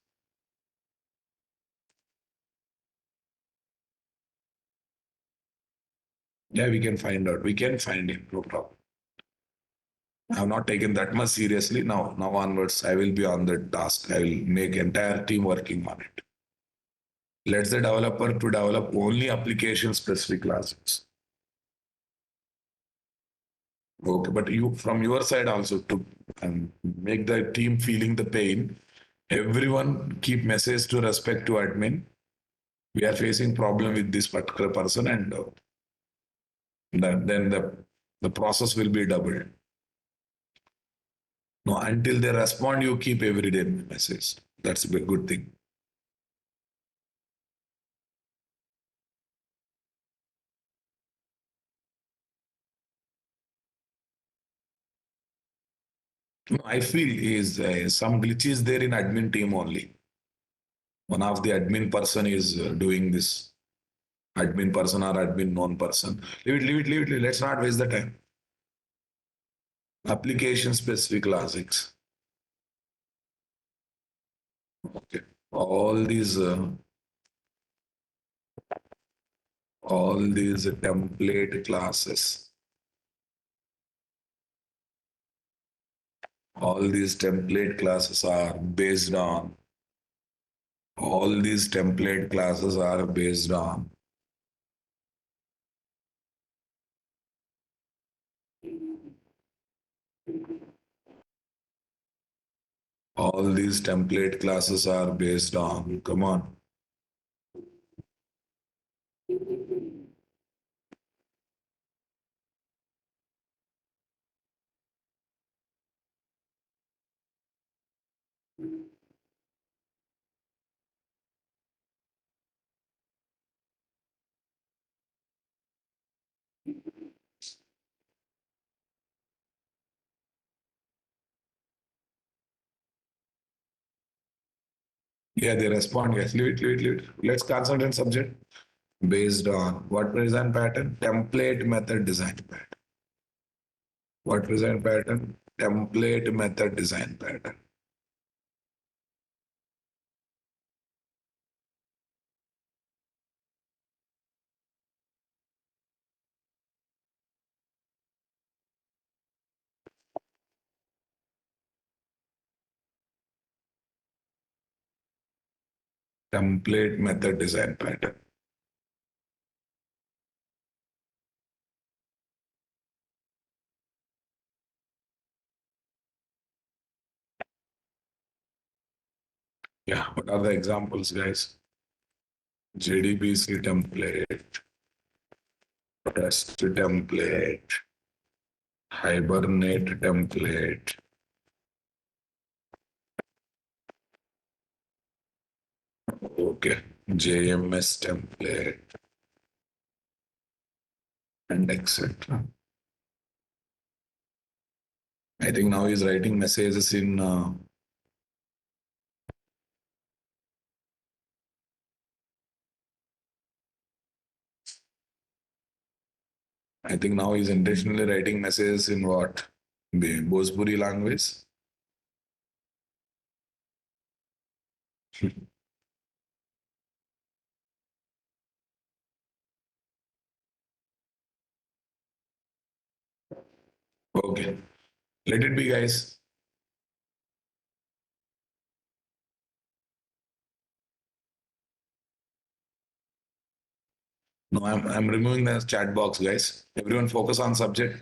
Yeah, we can find out. We can find it. No problem. I have not taken that much seriously. Now onwards, I will be on the task. I will make entire team working on it. Let's the developer to develop only application specific logics. Okay, but you from your side also to make the team feeling the pain. Everyone keep message to respect to admin. We are facing problem with this particular person, and then the process will be doubled. No, until they respond, you keep everyday message. That's a good thing. No, I feel is some glitches there in admin team only. One of the admin person is doing this. Admin person or admin non person. Leave it, leave it, leave it. Let's not waste the time. Application specific logics. Okay. All these template classes. All these template classes are based on. All these template classes are based on. All these template classes are based on. Come on. Yeah, they respond. Yes, leave it. Let's concentrate subject based on what design pattern? Template method design pattern. What design pattern? Template method design pattern. Template method design pattern. Yeah, what are the examples, guys? JDBC template, test template, Hibernate template. Okay, JMS template, and etc. I think now he's writing messages in. I think now he's intentionally writing messages in what? The Bhojpuri language. Okay, let it be, guys. No, I'm removing the chat box, guys. Everyone focus on subject.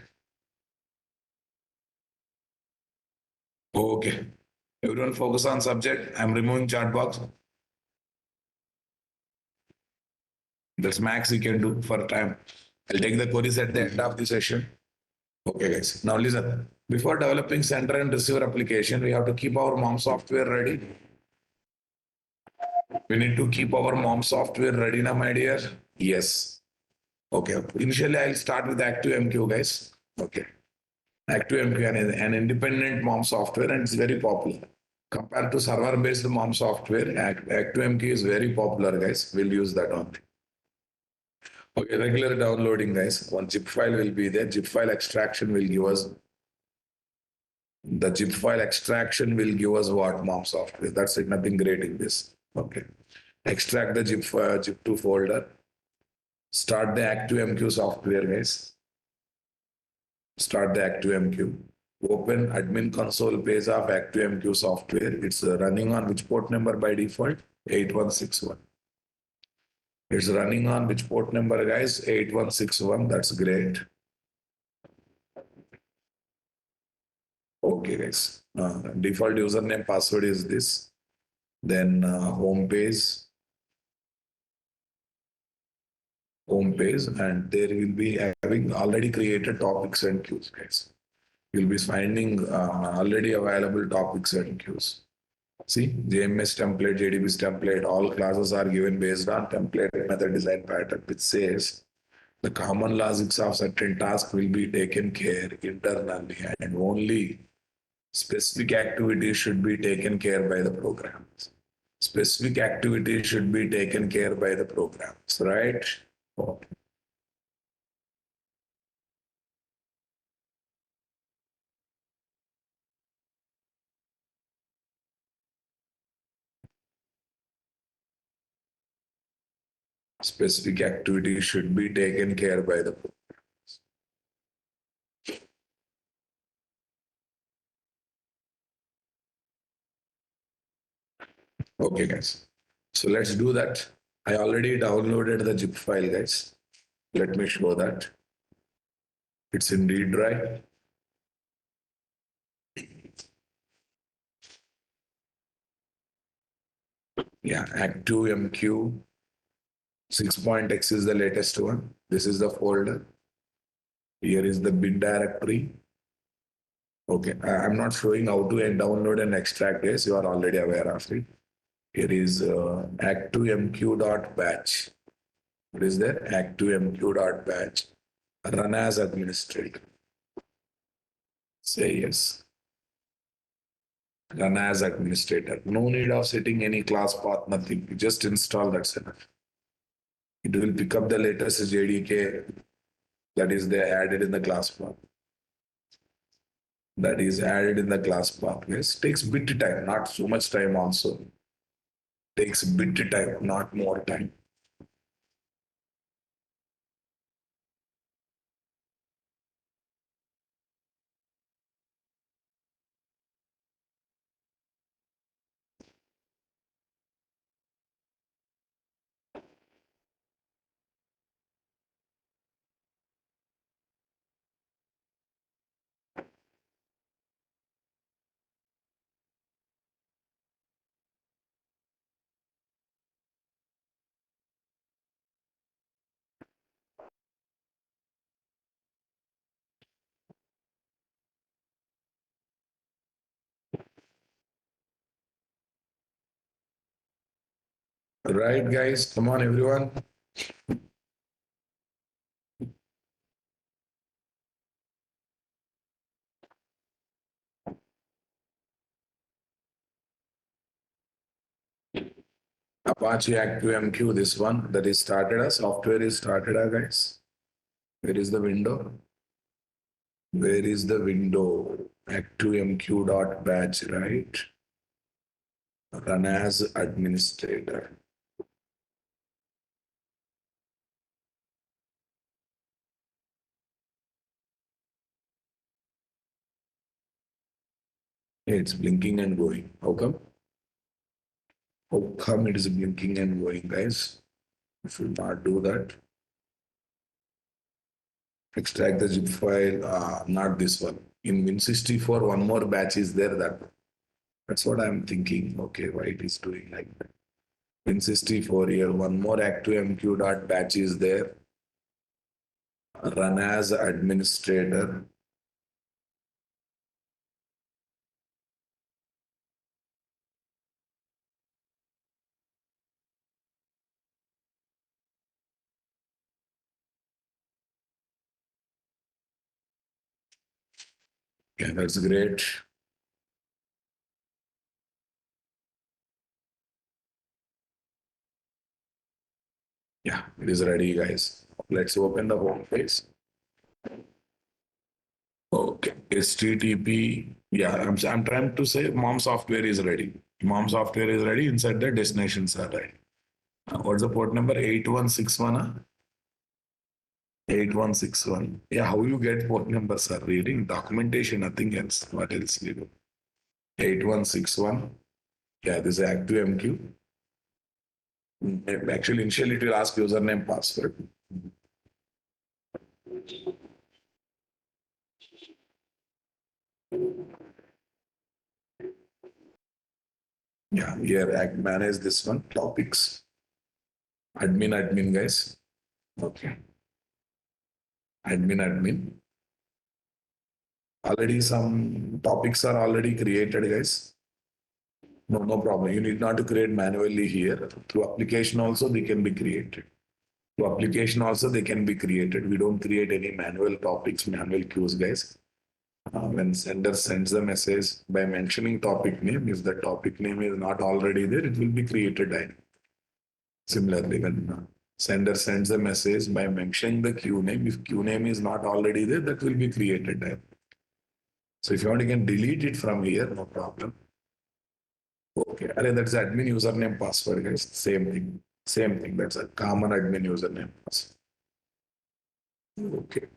Okay. Everyone focus on subject. I'm removing chat box. That's max you can do for time. I'll take the queries at the end of the session. Okay, guys. Now listen. Before developing sender and receiver application, we have to keep our mom software ready. We need to keep our mom software ready now, my dear. Yes. Okay. Initially, I'll start with ActiveMQ, guys. Okay. ActiveMQ is an independent mom software and it's very popular. Compared to server-based mom software, ActiveMQ is very popular, guys. We'll use that on. Okay, regular downloading, guys. One zip file will be there. Zip file extraction will give us the zip file extraction will give us what mom software. That's it. Nothing great in this. Okay. Extract the zip2 folder. Start the ActiveMQ software, guys. Start the ActiveMQ. Open admin console page of ActiveMQ software. It's running on which port number by default? 8161. It's running on which port number, guys? 8161. That's great. Okay, guys. Default username password is this. Then home page, and there will be having already created topics and queues, guys. You'll be finding already available topics and queues. See, JMS template, JDB's template, all classes are given based on template method design pattern, which says the common logics of certain tasks will be taken care internally and only specific activities should be taken care by the programs. Specific activities should be taken care by the programs, right? Specific activities should be taken care by the programs. Okay, guys. So let's do that. I already downloaded the zip file, guys. Let me show that. It's in D drive. Yeah, ActiveMQ 6.x is the latest one. This is the folder. Here is the bin directory. Okay, I'm not showing how to download and extract this. You are already aware of it. Here is act2mq.batch. What is there? Act2mq.batch. Run as administrator. Say yes. Run as administrator. No need of setting any class path, nothing. You just install, that's enough. It will pick up the latest JDK that is there added in the class path. That is added in the class path. Yes, takes bit time, not so much time also. Takes bit time, not more time. Right, guys? Come on, everyone. Apache ActiveMQ, this one that is started, software is started, guys. Where is the window? Where is the window? ActiveMQ.batch, right? Run as administrator. It's blinking and going. How come? How come it is blinking and going, guys? If you not do that, extract the zip file, not this one. In Win64, one more batch is there. That's what I'm thinking. Okay, why it is doing like that? Win64 here, one more ActiveMQ.batch is there. Run as administrator. Okay, that's great. Yeah, it is ready, guys. Let's open the home page. Okay, HTTP. Yeah, I'm trying to say mom software is ready. Mom software is ready. Inside the destinations are ready. What's the port number? 8161. 8161. Yeah, how you get port numbers, sir? Reading documentation, nothing else. What else you do? 8161. Yeah, this is ActiveMQ. Actually, initially it will ask username, password. Yeah, here manage this one. Topics. Admin, guys. Okay. Admin. Already some topics are already created, guys. No problem. You need not to create manually here. Through application also they can be created. Through application also they can be created. We don't create any manual topics, manual queues, guys. When sender sends the message by mentioning topic name, if the topic name is not already there, it will be created. Similarly, when sender sends the message by mentioning the queue name, if queue name is not already there, that will be created. So if you want, you can delete it from here, no problem. Okay, that's admin username password, guys. Same thing. Same thing. That's a common admin username password. Okay.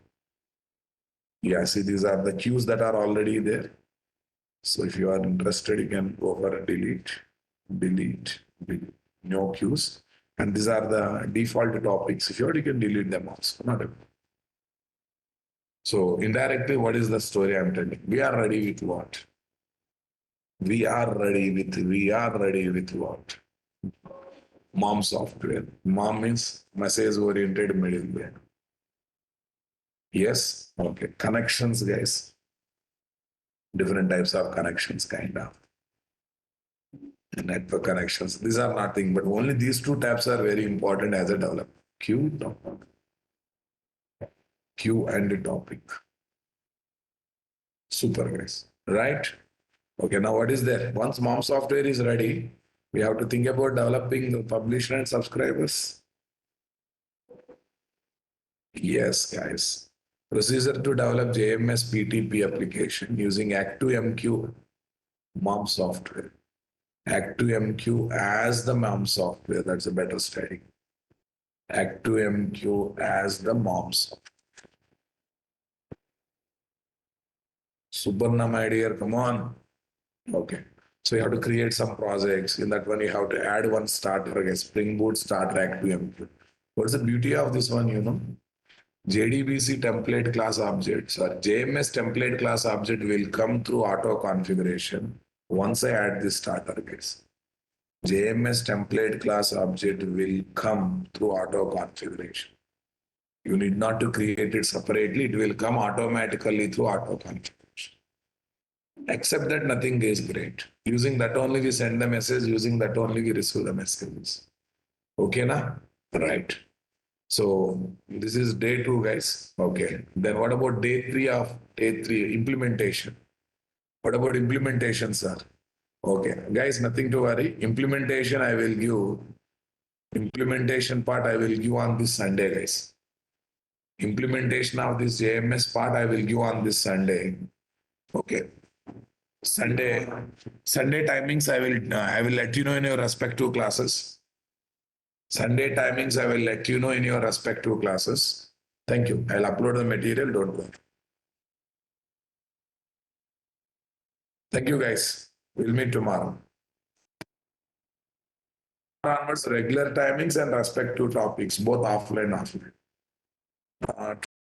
Yeah, see, these are the queues that are already there. So if you are interested, you can go for a delete, no queues. And these are the default topics. If you want, you can delete them also. Not a So indirectly, what is the story I'm telling? We are ready with what? We are ready with what? Mom software. Mom means message oriented middleware. Yes. Okay. Connections, guys. different types of connections, kind of network connections. These are nothing, but only these two tabs are very important as a developer. Queue and topic. Super guys, right? Okay, now what is there? Once mom software is ready, we have to think about developing the publisher and subscribers. Yes, guys. Procedure to develop JMS PTP application using Act2MQ mom software. Act2MQ as the mom software. That's a better study. Act2MQ as the mom software. Suparna, my dear, come on. Okay. So you have to create some projects. In that one, you have to add one starter, like a Spring Boot starter Act2MQ. What's the beauty of this one, JDBC template class objects or JMS template class object will come through auto configuration once I add this starter guys. JMS template class object will come through auto configuration. You need not to create it separately. It will come automatically through auto configuration. Except that nothing is great. Using that only we send the message. Using that only we receive the messages. Okay, na? Right. So this is day 2, guys. Okay. Then what about day 3 of day 3 implementation? What about implementation, sir? Okay, guys, nothing to worry. Implementation, I will give. Implementation part, I will give on this Sunday, guys. Implementation of this JMS part, I will give on this Sunday. Okay. Sunday timings, I will let you know in your respective classes. Sunday timings, I will let you know in your respective classes. Thank you. I'll upload the material. Don't worry. Thank you, guys. We'll meet tomorrow. Onwards, regular timings and respective topics, both offline and offline.